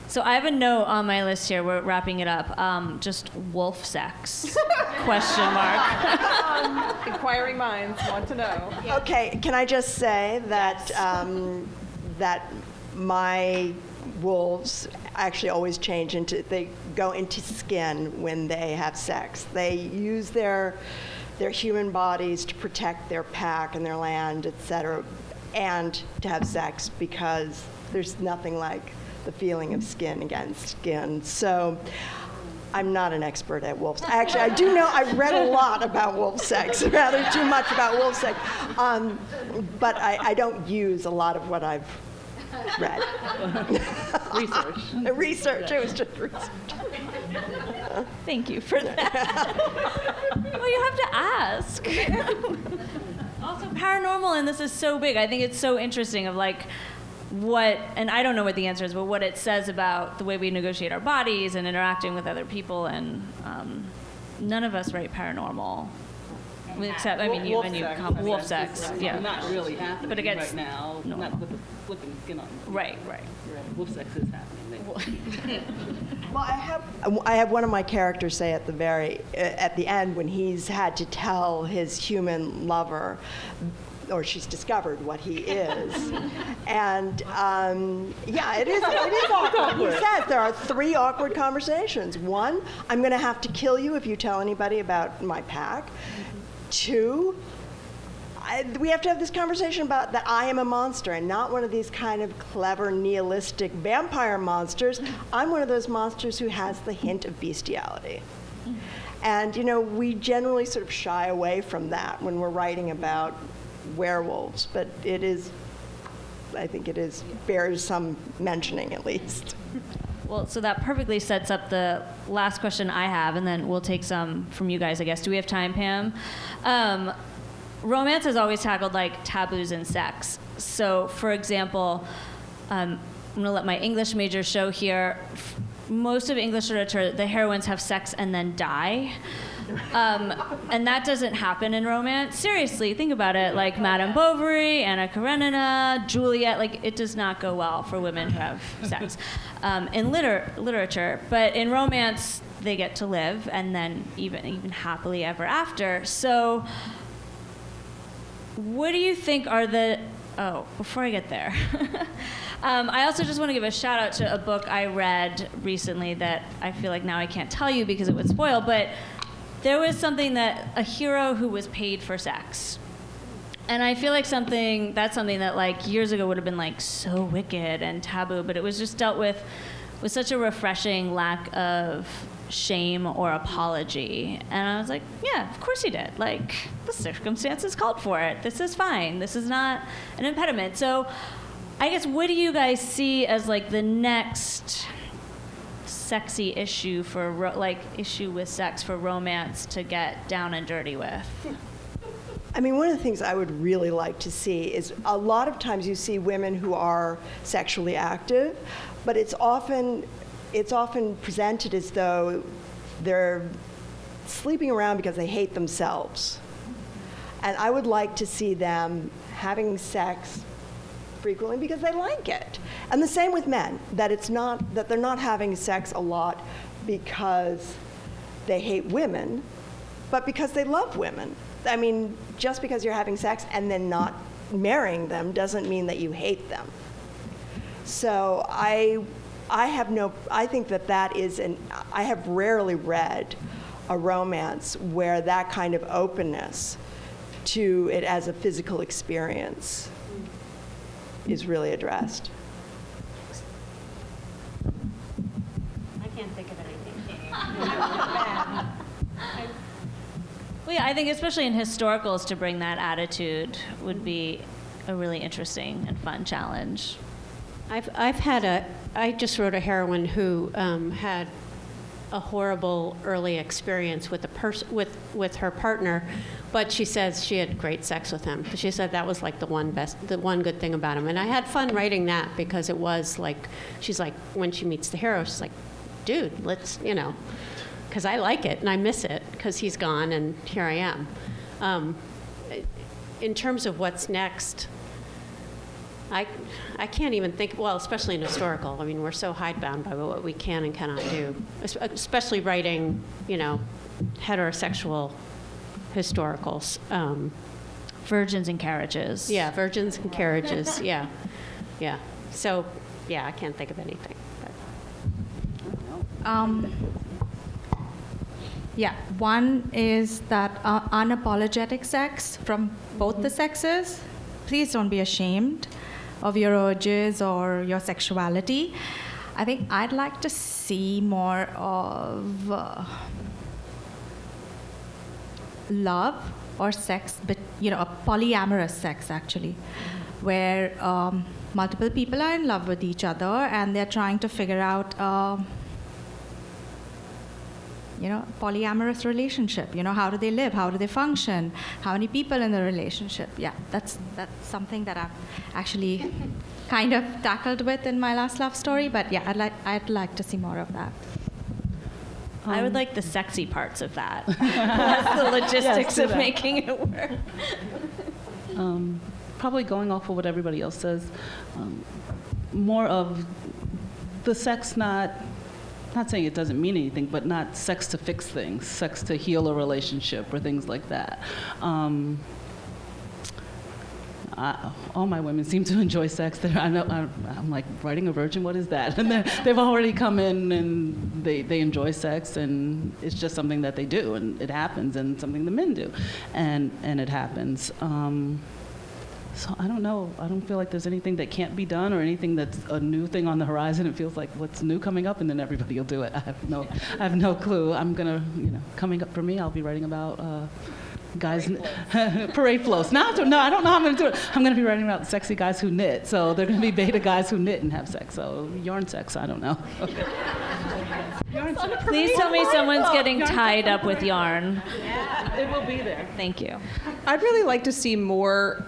So I have a note on my list here. We're wrapping it up. Just wolf sex? Question mark. Inquiring minds want to know. Okay, can I just say that that my wolves actually always change they go into skin when they have sex. They use their human bodies to protect their pack and their land, etc., and to have sex because there's nothing like the feeling of skin against skin. So I'm not an expert at wolves. Actually, I do know, I've read a lot about wolf sex, rather too much about wolf sex. But I don't use a lot of what I've read. Research. Research, it was just research. Thank you for that. Well, you have to ask. Also, paranormal, and this is so big. I think it's so interesting of like what, and I don't know what the answer is, but what it says about the way we negotiate our bodies and interacting with other people. And none of us write paranormal. Except, I mean, you and you, wolf sex, yeah. Not really happening But it gets right now. normal. Not with the flipping skin on. Right. Wolf sex is happening. Well, I have one of my characters say at the end when he's had to tell his human lover, or she's discovered what he is, and yeah, it is awkward. He says there are 3 awkward conversations. 1, I'm going to have to kill you if you tell anybody about my pack. 2, we have to have this conversation about that I am a monster and not one of these kind of clever nihilistic vampire monsters. I'm one of those monsters who has the hint of bestiality. And, we generally sort of shy away from that when we're writing about werewolves, but I think it bears some mentioning at least. Well, so that perfectly sets up the last question I have, and then we'll take some from you guys, I guess. Do we have time, Pam? Romance has always tackled like taboos in sex. So, for example, I'm going to let my English major show here. Most of English literature, the heroines have sex and then die. And that doesn't happen in romance. Seriously, think about it. Like Madame Bovary, Anna Karenina, Juliet. Like, it does not go well for women who have sex in literature. But in romance, they get to live, and then even happily ever after. So, what do you think are the... Oh, before I get there. I also just want to give a shout out to a book I read recently that I feel like now I can't tell you because it would spoil, but there was a hero who was paid for sex. And I feel like that's something that like years ago would have been like so wicked and taboo, but it was just dealt with such a refreshing lack of shame or apology. And I was like, yeah, of course he did. Like, the circumstances called for it. This is fine. This is not an impediment. So I guess, what do you guys see as like the next sexy issue issue with sex for romance to get down and dirty with? I mean, one of the things I would really like to see is a lot of times you see women who are sexually active, but it's often presented as though they're sleeping around because they hate themselves. And I would like to see them having sex frequently because they like it. And the same with men, that they're not having sex a lot because they hate women, but because they love women. I mean, just because you're having sex and then not marrying them doesn't mean that you hate them. So I think that is I have rarely read a romance where that kind of openness to it as a physical experience is really addressed. I can't think of anything. Well, yeah, I think especially in historicals to bring that attitude would be a really interesting and fun challenge. I just wrote a heroine who had a horrible early experience with with her partner, but she says she had great sex with him. She said that was like the one good thing about him. And I had fun writing that because it was like, she's like, when she meets the hero, she's like, dude, let's, because I like it and I miss it because he's gone and here I am. In terms of what's next, I can't even think, well, especially in historical. I mean, we're so hidebound by what we can and cannot do, especially writing, heterosexual historicals. Virgins and carriages. Yeah, virgins and carriages, yeah. So, yeah, I can't think of anything. Yeah, one is that unapologetic sex from both the sexes. Please don't be ashamed of your urges or your sexuality. I think I'd like to see more of love or sex, but a polyamorous sex actually, where multiple people are in love with each other and they're trying to figure out polyamorous relationship. How do they live? How do they function? How many people in the relationship? Yeah, that's something that I've actually kind of tackled with in my last love story. But yeah, I'd like to see more of that. I would like the sexy parts of that. That's the logistics of making it work. Probably going off of what everybody else says, more of the sex not saying it doesn't mean anything, but not sex to fix things, sex to heal a relationship or things like that. All my women seem to enjoy sex. I'm like, writing a virgin, what is that? And they've already come in and they enjoy sex, and it's just something that they do, and it happens, and something the men do, and it happens. So I don't know. I don't feel like there's anything that can't be done or anything that's a new thing on the horizon. It feels like what's new coming up, and then everybody will do it. I have no clue. I'm gonna, coming up for me, I'll be writing about guys parade floats. No, I don't know how I'm gonna do it. I'm gonna be writing about sexy guys who knit. So they're gonna be beta guys who knit and have sex. So yarn sex. I don't know. Please tell me someone's getting tied up with yarn. Yeah, it will be there. Thank you. I'd really like to see more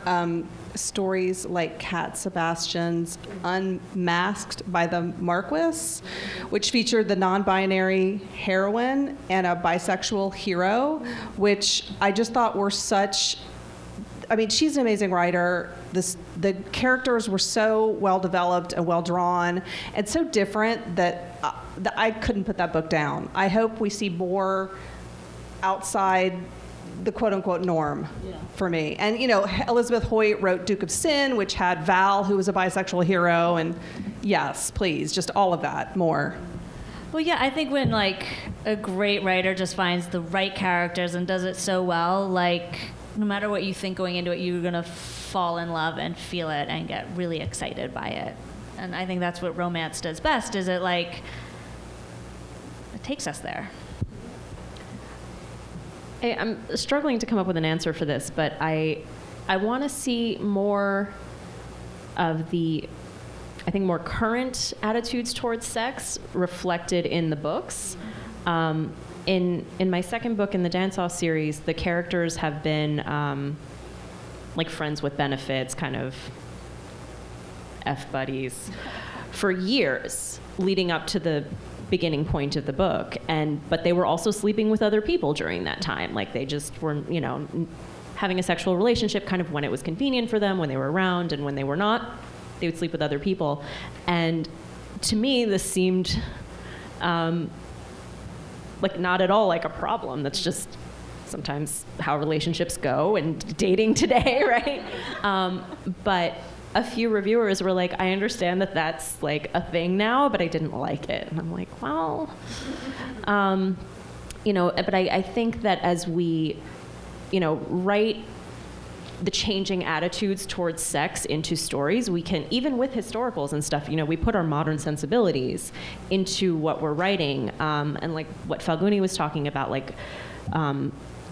stories like Cat Sebastian's Unmasked by the Marquis, which featured the non-binary heroine and a bisexual hero, which I just thought were she's an amazing writer. The characters were so well developed and well drawn and so different that I couldn't put that book down. I hope we see more outside the quote-unquote norm for me. And, Elizabeth Hoyt wrote Duke of Sin, which had Vale, who was a bisexual hero, and yes, please, just all of that, more. Well, yeah, I think when, a great writer just finds the right characters and does it so well, no matter what you think going into it, you're going to fall in love and feel it and get really excited by it. And I think that's what romance does best, is it takes us there. I'm struggling to come up with an answer for this, but I want to see more of the, more current attitudes towards sex reflected in the books. In my second book in the Dance-Off series, the characters have been friends with benefits, kind of F-buddies, for years leading up to the beginning point of the book, but they were also sleeping with other people during that time. They just were, having a sexual relationship kind of when it was convenient for them, when they were around, and when they were not, they would sleep with other people. And to me, this seemed not at all like a problem. That's just sometimes how relationships go and dating today, right? But a few reviewers were like, I understand that that's a thing now, but I didn't like it. And I'm like, well, but I think that as we, write the changing attitudes towards sex into stories, we can, even with historicals and stuff, we put our modern sensibilities into what we're writing. And what Falguni was talking about,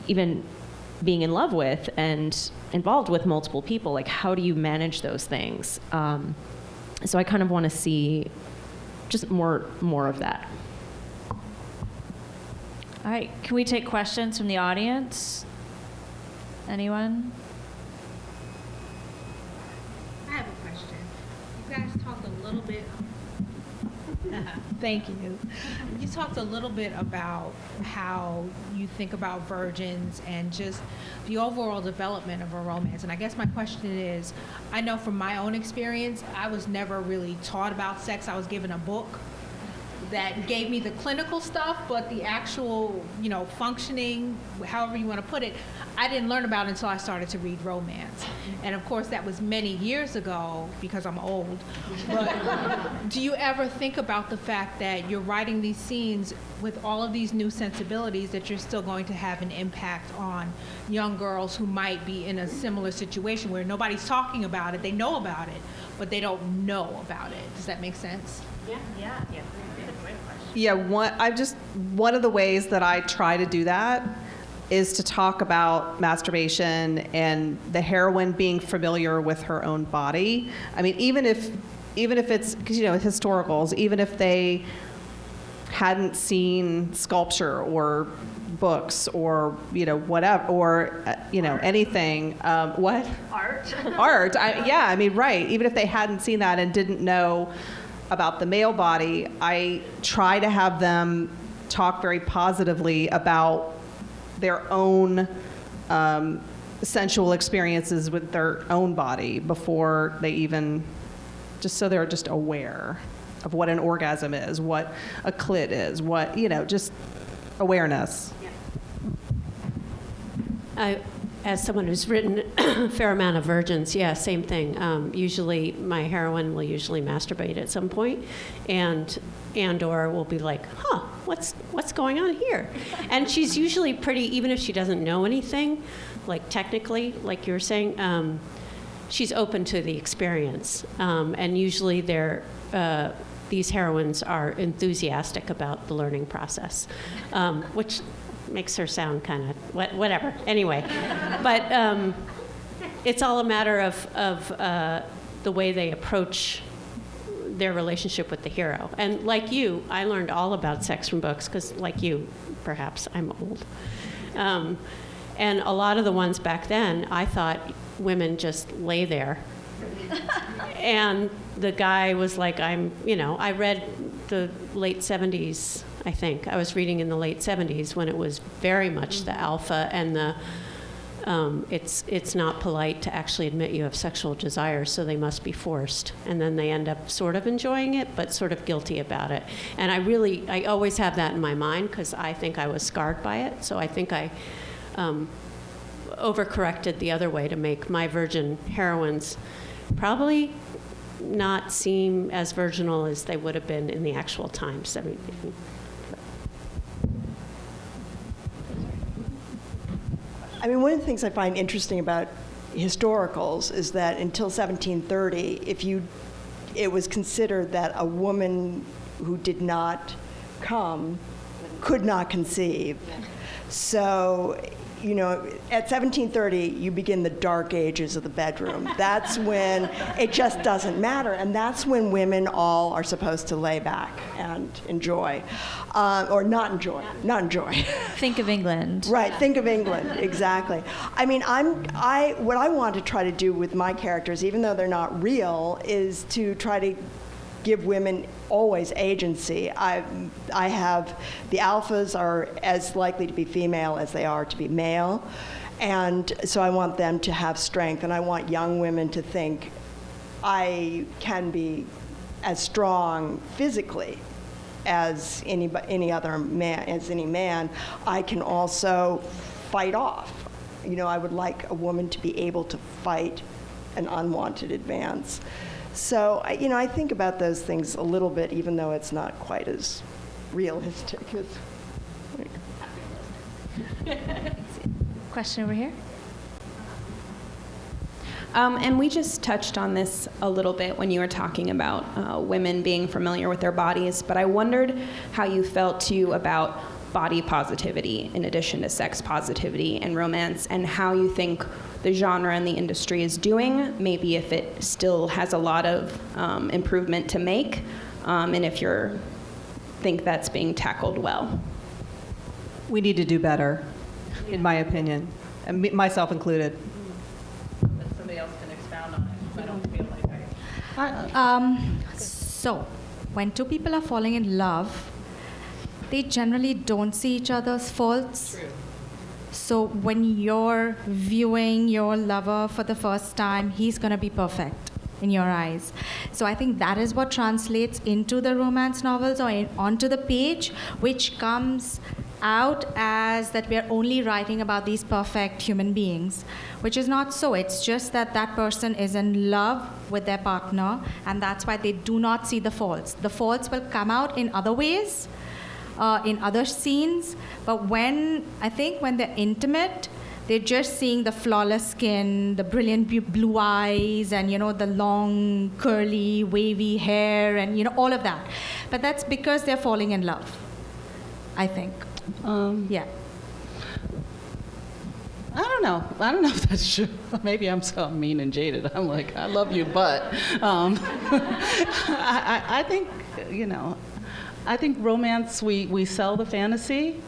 even being in love with and involved with multiple people. Like, how do you manage those things? So I kind of want to see just more of that. All right, can we take questions from the audience? Anyone? I have a question. You guys talked a little bit. Thank you. You talked a little bit about how you think about virgins and just the overall development of a romance. And I guess my question is, I know from my own experience, I was never really taught about sex. I was given a book that gave me the clinical stuff, but the actual, functioning, however you want to put it, I didn't learn about until I started to read romance. And of course, that was many years ago because I'm old. But do you ever think about the fact that you're writing these scenes with all of these new sensibilities, that you're still going to have an impact on young girls who might be in a similar situation where nobody's talking about it, they know about it, but they don't know about it? Does that make sense? Yeah, one of the ways that I try to do that is to talk about masturbation and the heroine being familiar with her own body. I mean, even if it's, because historicals, even if they hadn't seen sculpture or books or whatever, or anything, what art, I mean, right, even if they hadn't seen that and didn't know about the male body, I try to have them talk very positively about their own sensual experiences with their own body before they even, just so they're just aware of what an orgasm is, what a clit is, what, just awareness. As someone who's written a fair amount of virgins, same thing. Usually my heroine will usually masturbate at some point and/or will be like, what's going on here? And she's usually pretty, even if she doesn't know anything, like technically, like you were saying, she's open to the experience. And usually these heroines are enthusiastic about the learning process, which makes her sound kind of whatever. Anyway, but it's all a matter of the way they approach their relationship with the hero. And like you, I learned all about sex from books because, like you, perhaps I'm old. And a lot of the ones back then, I thought women just lay there. And the guy was like, I read the late 70s, I think. I was reading in the late 70s when it was very much the alpha and the, it's not polite to actually admit you have sexual desires, so they must be forced. And then they end up sort of enjoying it, but sort of guilty about it. And I always have that in my mind because I think I was scarred by it. So I think I overcorrected the other way to make my virgin heroines probably not seem as virginal as they would have been in the actual times. I mean, one of the things I find interesting about historicals is that until 1730, it was considered that a woman who did not come could not conceive. So, at 1730, you begin the dark ages of the bedroom. That's when it just doesn't matter, and that's when women all are supposed to lay back and enjoy, or not enjoy. Think of England. Right, think of England, exactly. I mean, what I want to try to do with my characters, even though they're not real, is to try to give women always agency. I have, the alphas are as likely to be female as they are to be male, and so I want them to have strength, and I want young women to think, I can be as strong physically as any other man, as any man. I can also fight off. I would like a woman to be able to fight an unwanted advance. So, I think about those things a little bit, even though it's not quite as realistic as. Question over here. And we just touched on this a little bit when you were talking about women being familiar with their bodies, but I wondered how you felt too about body positivity in addition to sex positivity in romance, and how you think the genre and the industry is doing, maybe if it still has a lot of improvement to make, and if you think that's being tackled well. We need to do better, in my opinion, and myself included. But somebody else can expound on it. I don't feel like So, when two people are falling in love, they generally don't see each other's faults. True. So when you're viewing your lover for the first time, he's going to be perfect in your eyes. So I think that is what translates into the romance novels or onto the page, which comes out as that we're only writing about these perfect human beings, which is not so. It's just that that person is in love with their partner, and that's why they do not see the faults. The faults will come out in other ways, in other scenes, but when they're intimate, they're just seeing the flawless skin, the brilliant blue eyes, and the long, curly, wavy hair, and all of that. But that's because they're falling in love, I think. Yeah. I don't know if that's true. Maybe I'm so mean and jaded. I'm like, I love you, but I think, I think romance, we sell the fantasy,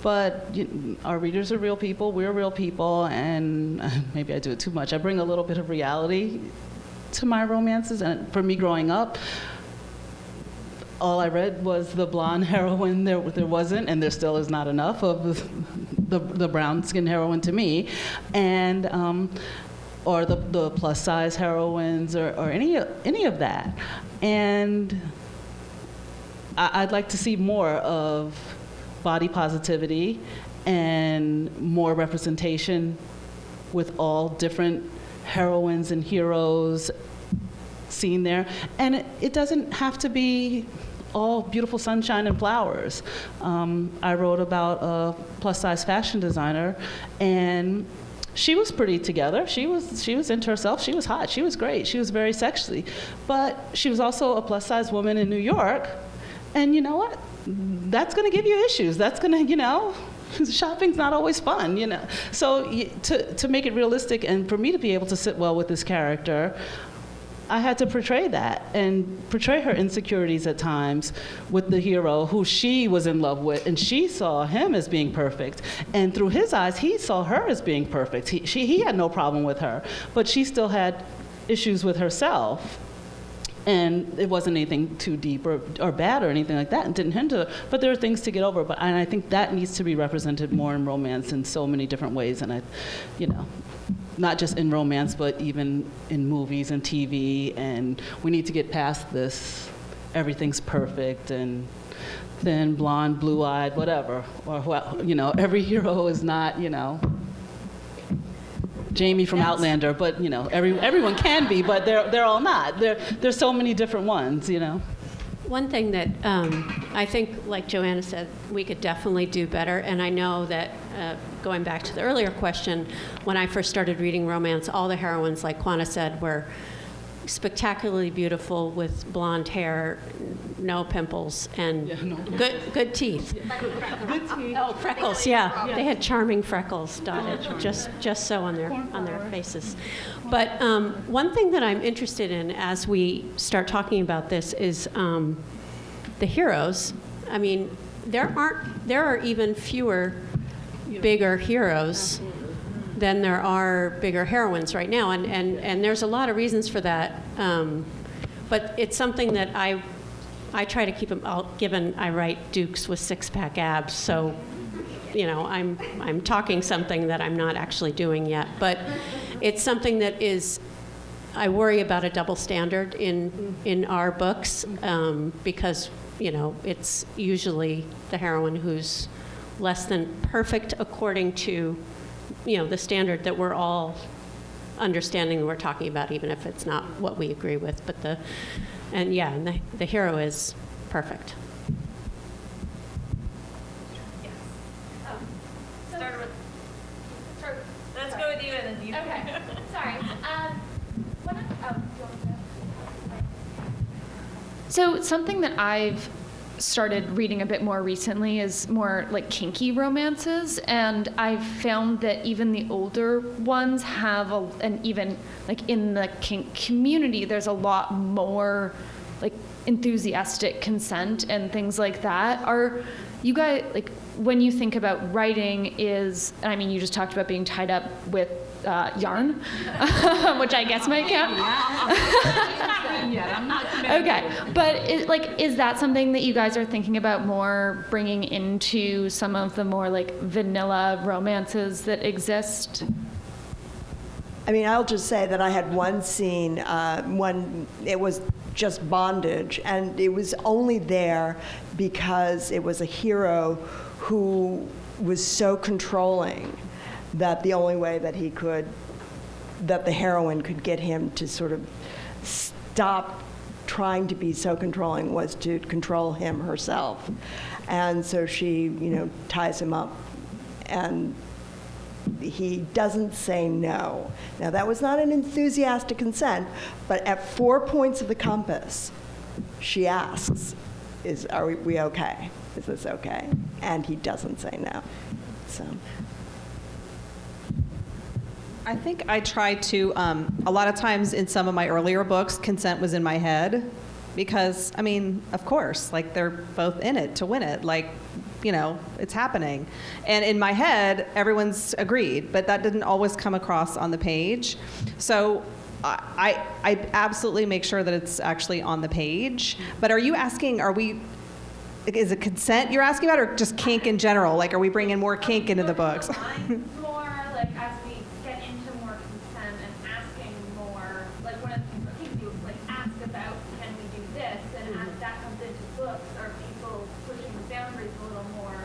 but our readers are real people, we're real people, and maybe I do it too much. I bring a little bit of reality to my romances, and for me growing up, all I read was the blonde heroine. There wasn't, and there still is not enough of the brown-skinned heroine to me, and or the plus-size heroines, or any of that. And I'd like to see more of body positivity and more representation with all different heroines and heroes seen there. And it doesn't have to be all beautiful sunshine and flowers. I wrote about a plus-size fashion designer, and she was pretty together. She was into herself. She was hot. She was great. She was very sexy. But she was also a plus-size woman in New York. And you know what? That's going to give you issues. That's going to, shopping's not always fun, So to make it realistic and for me to be able to sit well with this character, I had to portray that and portray her insecurities at times with the hero who she was in love with, and she saw him as being perfect. And through his eyes, he saw her as being perfect. He had no problem with her, but she still had issues with herself. And it wasn't anything too deep or bad or anything like that, and didn't hinder. But there are things to get over. And I think that needs to be represented more in romance in so many different ways. And not just in romance, but even in movies and TV. And we need to get past this, everything's perfect and thin, blonde, blue-eyed, whatever. Or every hero is not, Jamie from Outlander, but everyone can be, but they're all not. There's so many different ones, One thing that I think, like Joanna said, we could definitely do better, and I know that going back to the earlier question, when I first started reading romance, all the heroines, like Kwana said, were spectacularly beautiful with blonde hair, no pimples, and good teeth. Good teeth. Oh, freckles, yeah. They had charming freckles dotted just so on their faces. But one thing that I'm interested in as we start talking about this is the heroes. I mean, there are even fewer bigger heroes than there are bigger heroines right now, and there's a lot of reasons for that. But it's something that I try to keep them out, given I write dukes with six-pack abs, so I'm talking something that I'm not actually doing yet. But it's something that is, I worry about a double standard in our books, because it's usually the heroine who's less than perfect according to the standard that we're all understanding that we're talking about, even if it's not what we agree with. But the hero is perfect. Yes. Let's go with you and then you. Okay. Sorry. So something that I've started reading a bit more recently is more like kinky romances, and I've found that even the older ones have and even like in the kink community, there's a lot more like enthusiastic consent and things like that. Are you guys, like, when you think about writing, I mean, you just talked about being tied up with yarn, which I guess might count. Okay, but is that something that you guys are thinking about more bringing into some of the more like vanilla romances that exist? I mean, I'll just say that I had one scene, it was just bondage, and it was only there because it was a hero who was so controlling that the only way that that the heroine could get him to sort of stop trying to be so controlling was to control him herself. And so she, ties him up, and he doesn't say no. Now, that was not an enthusiastic consent, but at 4 points of the compass, she asks, are we okay? Is this okay? And he doesn't say no. So. I think I tried to, a lot of times in some of my earlier books, consent was in my head because, I mean, of course, like they're both in it to win it. Like, it's happening. And in my head, everyone's agreed, but that didn't always come across on the page. So I absolutely make sure that it's actually on the page. But are you asking, is it consent you're asking about, or just kink in general? Like, are we bringing more kink into the books? More like as we get into more consent and asking more, like one of the things you like ask about, can we do this? And as that comes into books, are people pushing the boundaries a little more?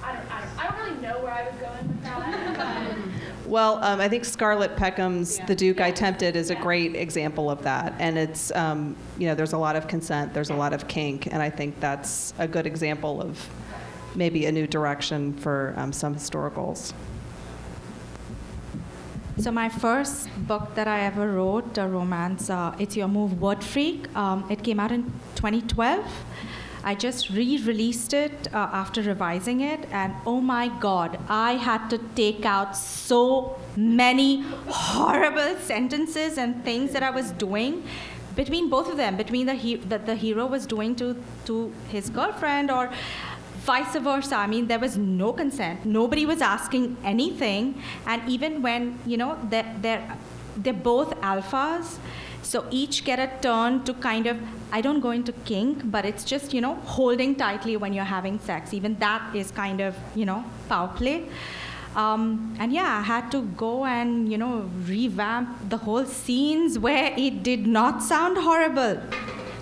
I don't really know where I was going with that. Well, I think Scarlett Peckham's The Duke I Tempted is a great example of that. And it's, there's a lot of consent, there's a lot of kink, and I think that's a good example of maybe a new direction for some historicals. So my first book that I ever wrote, a romance, It's Your Move, Word Freak, it came out in 2012. I just re-released it after revising it, and oh my God, I had to take out so many horrible sentences and things that I was doing between both of them, between that the hero was doing to his girlfriend or vice versa. I mean, there was no consent. Nobody was asking anything, and even when they're both alphas. So each get a turn to kind of, I don't go into kink, but it's just, holding tightly when you're having sex. Even that is kind of, foul play. And yeah, I had to go and, revamp the whole scenes where it did not sound horrible.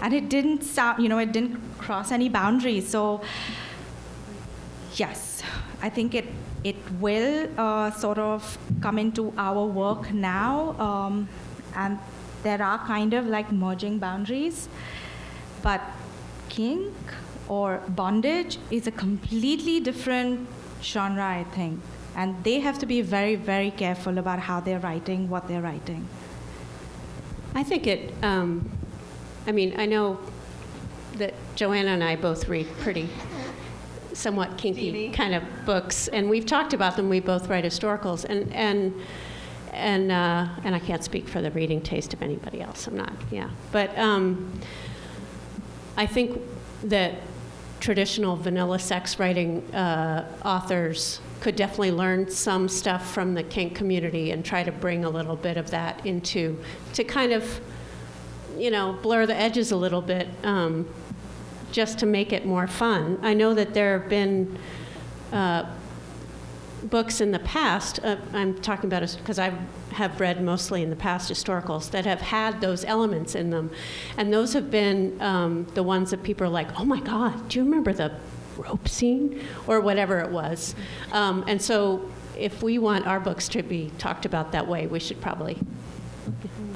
And it didn't sound, it didn't cross any boundaries. So yes, I think it will sort of come into our work now. And there are kind of like merging boundaries, but kink or bondage is a completely different genre, I think. And they have to be very, very careful about how they're writing, what they're writing. I think I know that Joanna and I both read pretty somewhat kinky kind of books, and we've talked about them. We both write historicals, and I can't speak for the reading taste of anybody else. I'm not, But I think that traditional vanilla sex writing authors could definitely learn some stuff from the kink community and try to bring a little bit of that to kind of, blur the edges a little bit, just to make it more fun. I know that there have been books in the past, I'm talking about because I have read mostly in the past historicals that have had those elements in them, and those have been the ones that people are like, oh my God, do you remember the rope scene or whatever it was? And so if we want our books to be talked about that way, we should probably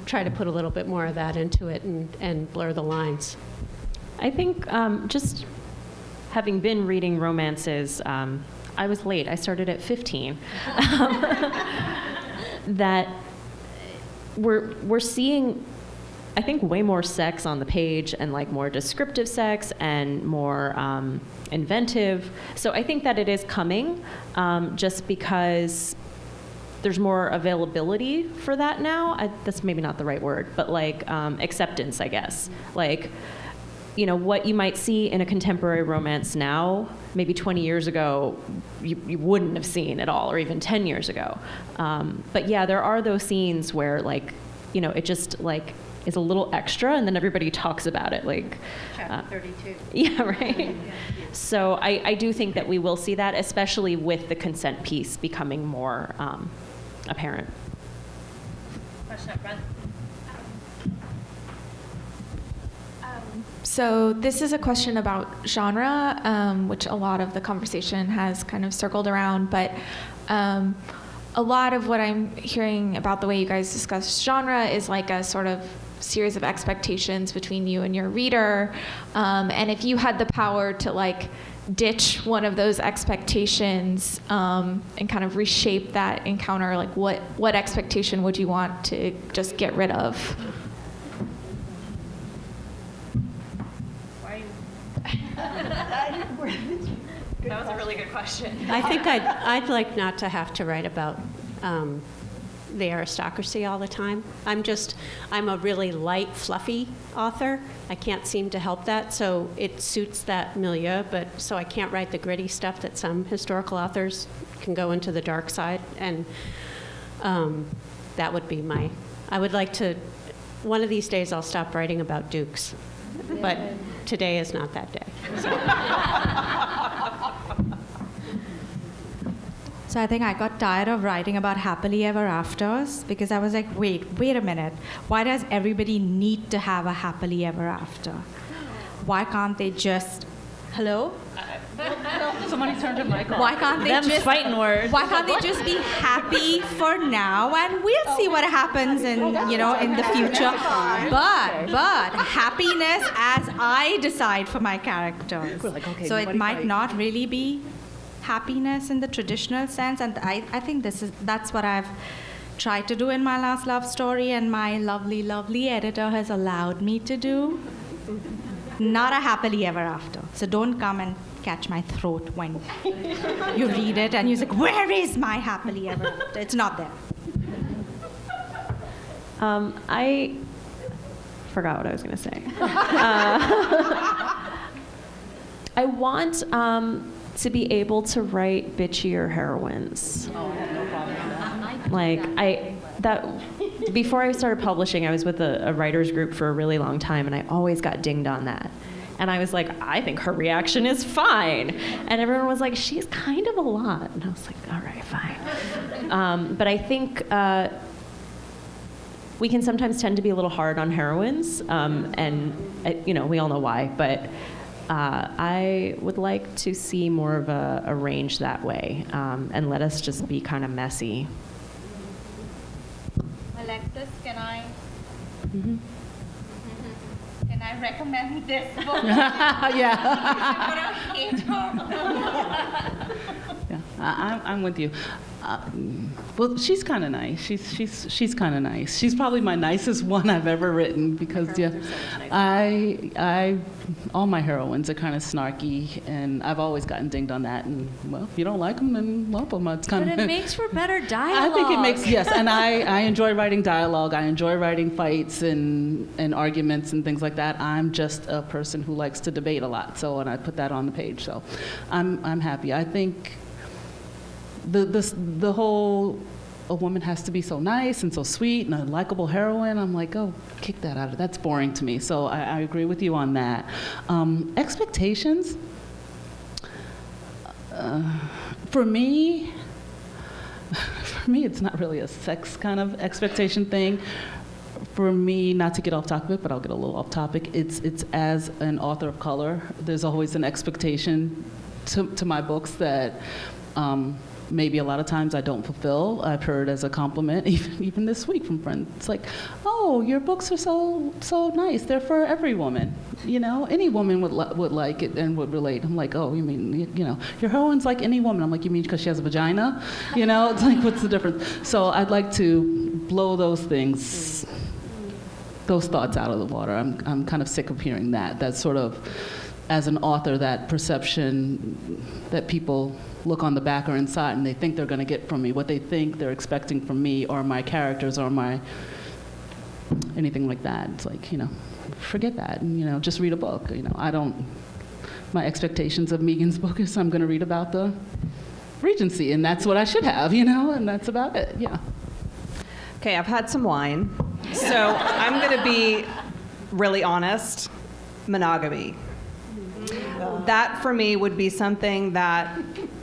try to put a little bit more of that into it and blur the lines. I think just having been reading romances, I was late. I started at 15. That we're seeing I think, way more sex on the page, and like more descriptive sex and more inventive. So I think that it is coming, just because there's more availability for that now. That's maybe not the right word, but like acceptance, I guess. Like, you know, what you might see in a contemporary romance now, maybe 20 years ago, you wouldn't have seen at all, or even 10 years ago. But yeah, there are those scenes where, like, you know, it just like is a little extra, and then everybody talks about it, like. Chapter 32. Yeah, right. So I do think that we will see that, especially with the consent piece becoming more apparent. Question up front. So this is a question about genre, which a lot of the conversation has kind of circled around, but a lot of what I'm hearing about the way you guys discuss genre is like a sort of series of expectations between you and your reader, and if you had the power to like ditch one of those expectations and kind of reshape that encounter, like what expectation would you want to just get rid of? That was a really good question. I think I'd like not to have to write about the aristocracy all the time. I'm a really light, fluffy author. I can't seem to help that, so it suits that milieu, but so I can't write the gritty stuff that some historical authors can go into the dark side, and that would be I would like to, one of these days I'll stop writing about dukes, but today is not that day. So I think I got tired of writing about happily ever afters because I was like, wait a minute. Why does everybody need to have a happily ever after? Why can't they just, hello? Somebody turned their mic off. Why can't they just fighting words. Why can't they just be happy for now, and we'll see what happens in the future. But happiness as I decide for my characters. So it might not really be happiness in the traditional sense, and I think that's what I've tried to do in my last love story, and my lovely, lovely editor has allowed me to do. Not a happily ever after. So don't come and catch my throat when you read it and you're like, where is my happily ever after? It's not there. I forgot what I was going to say. I want to be able to write bitchier heroines. Oh, I have no problem with that. Like, before I started publishing, I was with a writer's group for a really long time, and I always got dinged on that. And I was like, I think her reaction is fine. And everyone was like, she's kind of a lot. And I was like, all right, fine. But I think we can sometimes tend to be a little hard on heroines, and we all know why. But I would like to see more of a range that way, and let us just be kind of messy. Alexis, can I? Mm-hmm. Can I recommend this book? Yeah. Yeah. I'm with you. Well, she's kind of nice. She's kind of nice. She's probably my nicest one I've ever written because I all my heroines are kind of snarky, and I've always gotten dinged on that. And well, if you don't like them, then love them. It's kind But it makes for better dialogue. I think it makes, yes, and I enjoy writing dialogue. I enjoy writing fights and arguments and things like that. I'm just a person who likes to debate a lot, and I put that on the page. So I'm happy. I think the whole a woman has to be so nice and so sweet and a likable heroine, I'm like, oh, kick that out. That's boring to me. So I agree with you on that. Expectations. For me, it's not really a sex kind of expectation thing. For me, not to get off topic, but I'll get a little off topic, it's as an author of color, there's always an expectation to my books that maybe a lot of times I don't fulfill. I've heard as a compliment, even this week from friends. It's like, oh, your books are so nice. They're for every woman. Any woman would like it and would relate. I'm like, oh, you mean, your heroine's like any woman. I'm like, you mean because she has a vagina? It's like, what's the difference? So I'd like to blow those things those thoughts out of the water. I'm kind of sick of hearing that. That's sort of, as an author, that perception that people look on the back or inside and they think they're going to get from me what they think they're expecting from me or my characters or my anything like that. It's like, forget that and, just read a book. My expectations of Megan's book is I'm going to read about the Regency, and that's what I should have, and that's about it, yeah. Okay, I've had some wine, so I'm going to be really honest. Monogamy. That for me would be something that,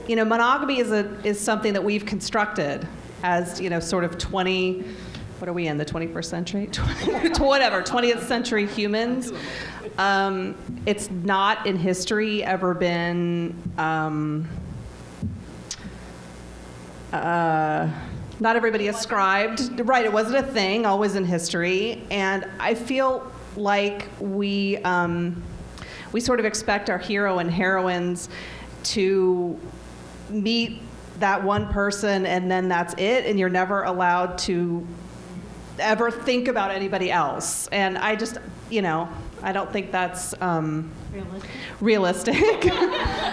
monogamy is something that we've constructed as, sort of 20, what are we in, the 21st century? 20th century humans. It's not in history ever been, not everybody ascribed, right, it wasn't a thing, always in history, and I feel like we sort of expect our hero and heroines to meet that one person and then that's it, and you're never allowed to ever think about anybody else. And I just, I don't think that's realistic.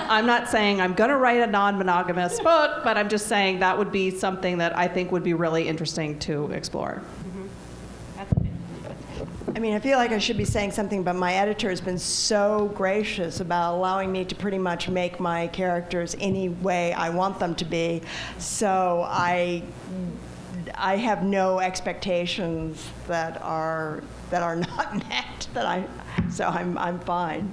I'm not saying I'm going to write a non-monogamous book, but I'm just saying that would be something that I think would be really interesting to explore. I feel like I should be saying something, but my editor has been so gracious about allowing me to pretty much make my characters any way I want them to be. So I have no expectations that are not met. So I'm fine.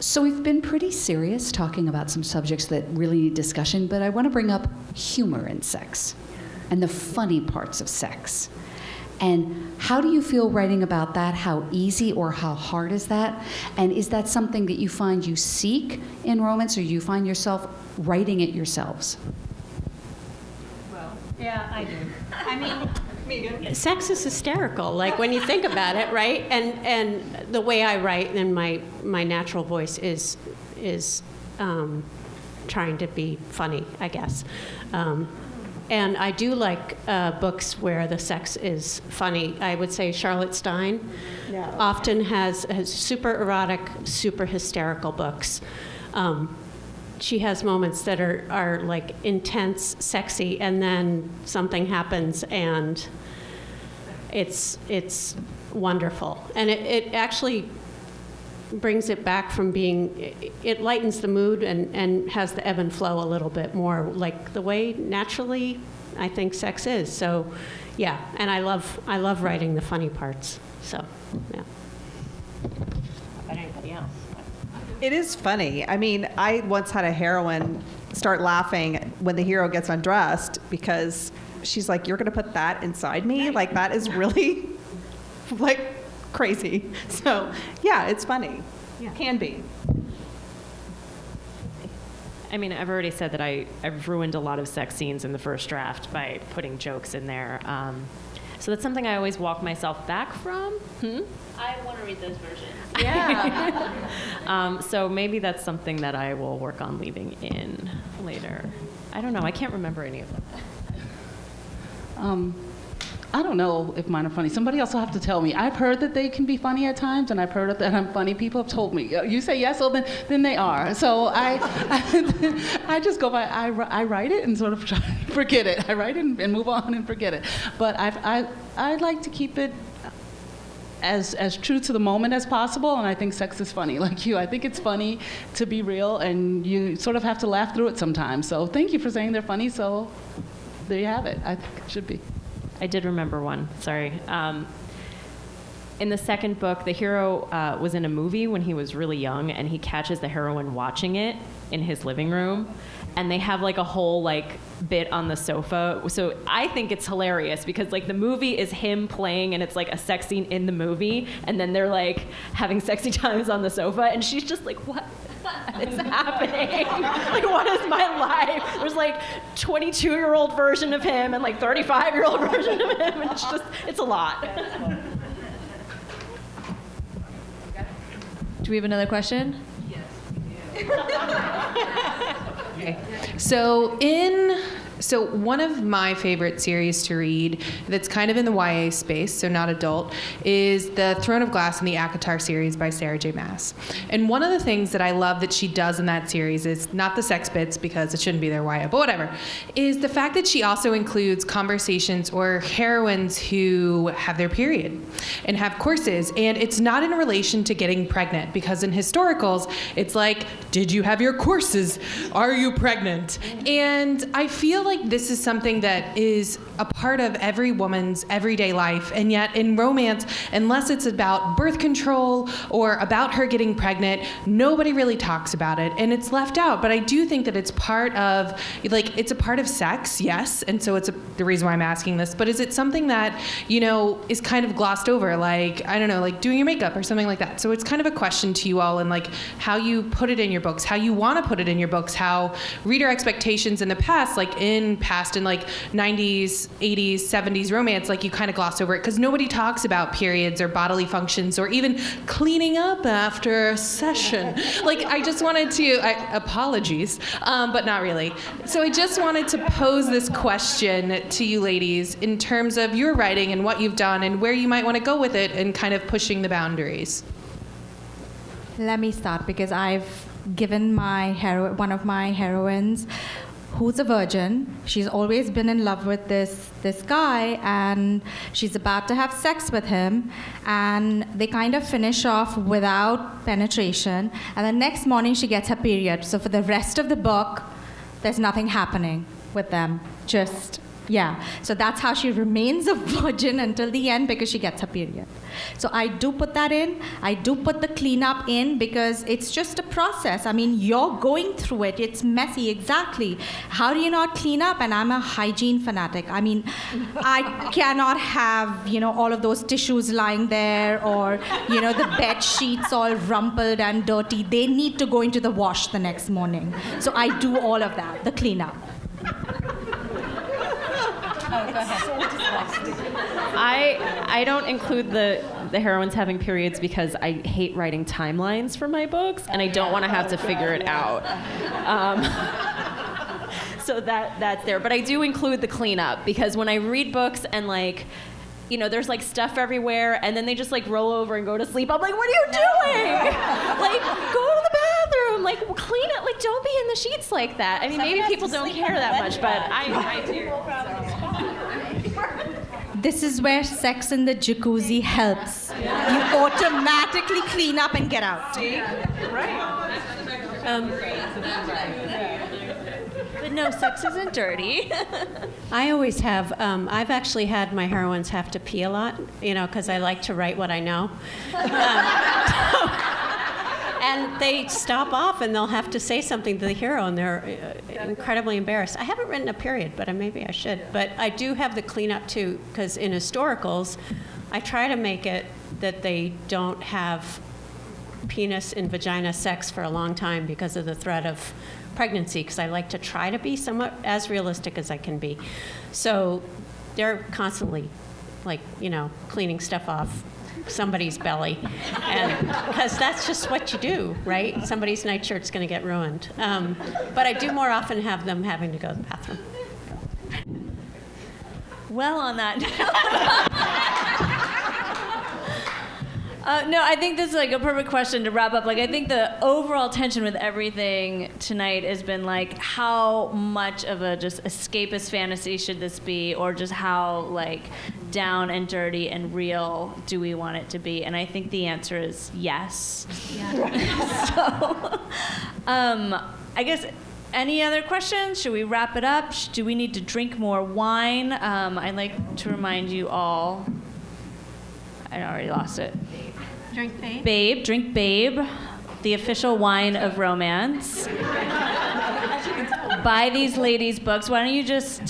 So we've been pretty serious talking about some subjects that really need discussion, but I want to bring up humor in sex and the funny parts of sex. And how do you feel writing about that? How easy or how hard is that? And is that something that you find you seek in romance, or you find yourself writing it yourselves? Well, yeah, I do. Sex is hysterical, like when you think about it, right? And the way I write in my natural voice is trying to be funny, I guess. And I do like books where the sex is funny. I would say Charlotte Stein often has super erotic, super hysterical books. She has moments that are like intense, sexy, and then something happens and it's wonderful. And it actually brings it back from being, it lightens the mood and has the ebb and flow a little bit more, like the way naturally I think sex is. So yeah, and I love writing the funny parts. So yeah. How about anybody else? It is funny. I once had a heroine start laughing when the hero gets undressed because she's like, "You're going to put that inside me? Like, that is really, like, crazy." So, yeah, it's funny. Yeah. Can be. I've already said that I've ruined a lot of sex scenes in the first draft by putting jokes in there. So that's something I always walk myself back from. I want to read those versions. Yeah. So maybe that's something that I will work on leaving in later. I don't know. I can't remember any of them. I don't know if mine are funny. Somebody else will have to tell me. I've heard that they can be funny at times, and I've heard that I'm funny. People have told me. You say yes, well, then they are. So I just go by, I write it and sort of try to forget it. I write it and move on and forget it. But I like to keep it as true to the moment as possible, and I think sex is funny, like you. I think it's funny to be real, and you sort of have to laugh through it sometimes. So thank you for saying they're funny, so there you have it. I think it should be. I did remember one, sorry. In the second book, the hero was in a movie when he was really young, and he catches the heroine watching it in his living room, and they have like a whole like bit on the sofa. So I think it's hilarious because like the movie is him playing, and it's like a sex scene in the movie, and then they're like having sexy times on the sofa, and she's just like, what is happening? Like, what is my life? There's like 22-year-old version of him and like 35-year-old version of him, and it's a lot. Do we have another question? Okay. So in So one of my favorite series to read that's kind of in the YA space, so not adult, is the Throne of Glass and the ACOTAR series by Sarah J. Maas. And one of the things that I love that she does in that series is not the sex bits, because it shouldn't be there YA, but whatever, is the fact that she also includes conversations or heroines who have their period and have courses. And it's not in relation to getting pregnant, because in historicals, it's like, did you have your courses? Are you pregnant? And I feel like this is something that is a part of every woman's everyday life, and yet in romance, unless it's about birth control or about her getting pregnant, nobody really talks about it, and it's left out. But I do think that it's part of, like, it's a part of sex, yes, and so it's the reason why I'm asking this, but is it something that, you know, is kind of glossed over, like, I don't know, like doing your makeup or something like that? So it's kind of a question to you all, and like how you put it in your books, how you want to put it in your books, how reader expectations in the past, like in 90s, 80s, 70s romance, like you kind of gloss over it because nobody talks about periods or bodily functions or even cleaning up after a session. Like, I just wanted to, apologies, but not really. So I just wanted to pose this question to you ladies in terms of your writing and what you've done and where you might want to go with it and kind of pushing the boundaries. Let me start, because I've given one of my heroines, who's a virgin. She's always been in love with this guy, and she's about to have sex with him, and they kind of finish off without penetration, and the next morning she gets her period. So for the rest of the book, there's nothing happening with them. Yeah, so that's how she remains a virgin until the end, because she gets her period. So I do put that in. I do put the cleanup in, because it's just a process. I mean, you're going through it. It's messy, exactly. How do you not clean up? And I'm a hygiene fanatic. I mean, I cannot have, all of those tissues lying there, or, the bed sheets all rumpled and dirty. They need to go into the wash the next morning. So I do all of that, the cleanup. I don't include the heroines having periods because I hate writing timelines for my books, and I don't want to have to figure it out. So that's there. But I do include the cleanup, because when I read books and there's stuff everywhere, and then they just roll over and go to sleep, I'm like, what are you doing? Go to the bathroom, clean it, don't be in the sheets like that. I mean, maybe people don't care that much, but I do. This is where sex in the jacuzzi helps. You automatically clean up and get out. Right. But no, sex isn't dirty. I always have. I've actually had my heroines have to pee a lot, because I like to write what I know. And they stop off and they'll have to say something to the hero, and they're incredibly embarrassed. I haven't written a period, but maybe I should. But I do have the cleanup too, because in historicals, I try to make it that they don't have penis and vagina sex for a long time because of the threat of pregnancy, because I like to try to be somewhat as realistic as I can be. So they're constantly cleaning stuff off somebody's belly, and because that's just what you do, right? Somebody's nightshirt's going to get ruined. But I do more often have them having to go to the bathroom. Well, on that no, I think this is a perfect question to wrap up. I think the overall tension with everything tonight has been how much of a just escapist fantasy should this be, or just how down and dirty and real do we want it to be? And I think the answer is yes. Yeah. So, I guess, any other questions? Should we wrap it up? Do we need to drink more wine? I'd like to remind you all, I already lost it. Drink Babe. Babe, drink Babe, the official wine of romance. Buy these ladies' books. Why don't you just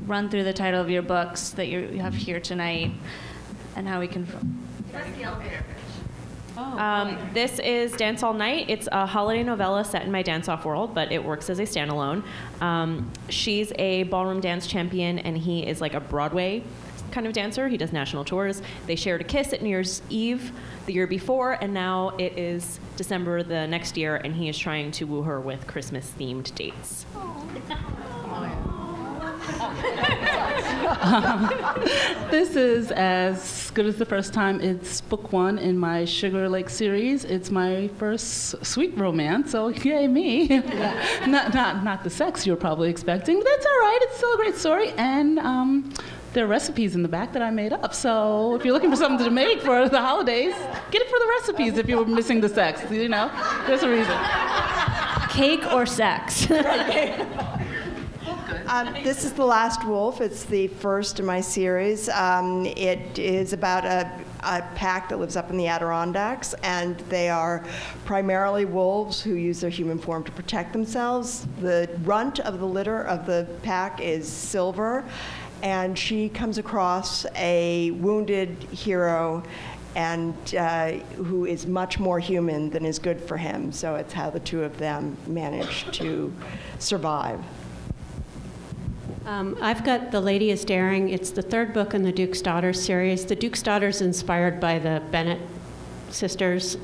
run through the title of your books that you have here tonight, and how we can... This is Dance All Night. It's a holiday novella set in my dance-off world, but it works as a standalone. She's a ballroom dance champion, and he is a Broadway kind of dancer. He does national tours. They shared a kiss at New Year's Eve the year before, and now it is December the next year, and he is trying to woo her with Christmas-themed dates. This is as good as the first time. It's book 1 in my Sugar Lake series. It's my first sweet romance, so yay me. Not the sex you were probably expecting, but that's all right. It's still a great story, and there are recipes in the back that I made up. So if you're looking for something to make for the holidays, get it for the recipes if you were missing the sex, you know? There's a reason. Cake or sex? This is The Last Wolf. It's the first in my series. It is about a pack that lives up in the Adirondacks, and they are primarily wolves who use their human form to protect themselves. The runt of the litter of the pack is Silver, and she comes across a wounded hero and who is much more human than is good for him. So it's how the two of them manage to survive. I've got The Lady is Daring. It's the 3rd book in the Duke's Daughters series. The Duke's Daughters inspired by the Bennet sisters.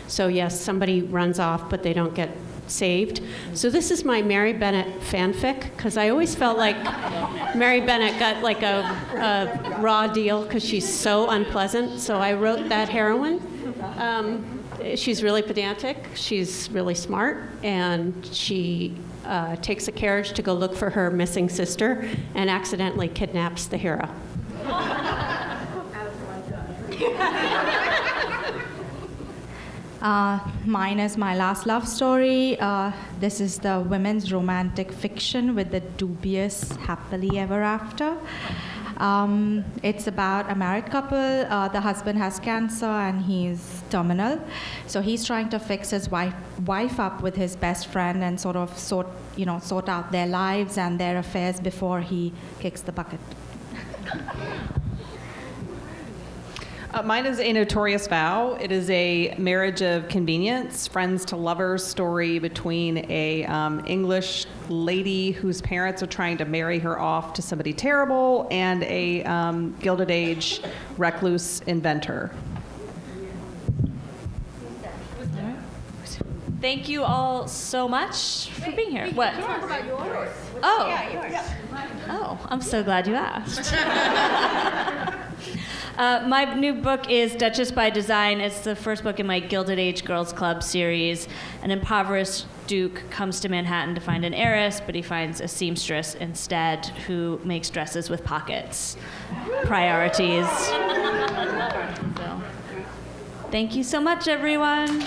So yes, somebody runs off, but they don't get saved. So this is my Mary Bennet fanfic, because I always felt like Mary Bennet got like a raw deal because she's so unpleasant. So I wrote that heroine. She's really pedantic, she's really smart, and she takes a carriage to go look for her missing sister and accidentally kidnaps the hero. Mine is My Last Love Story. This is the women's romantic fiction with the dubious happily ever after. It's about a married couple. The husband has cancer and he's terminal. So he's trying to fix his wife up with his best friend and sort of sort out their lives and their affairs before he kicks the bucket. Mine is A Notorious Vow. It is a marriage of convenience, friends to lovers story between a English lady whose parents are trying to marry her off to somebody terrible and a Gilded Age recluse inventor. Thank you all so much for being here. What? Talk about yours. Oh. Yeah, yours. Oh, I'm so glad you asked. My new book is Duchess by Design. It's the first book in my Gilded Age Girls Club series. An impoverished duke comes to Manhattan to find an heiress, but he finds a seamstress instead who makes dresses with pockets. Priorities. So, thank you so much, everyone.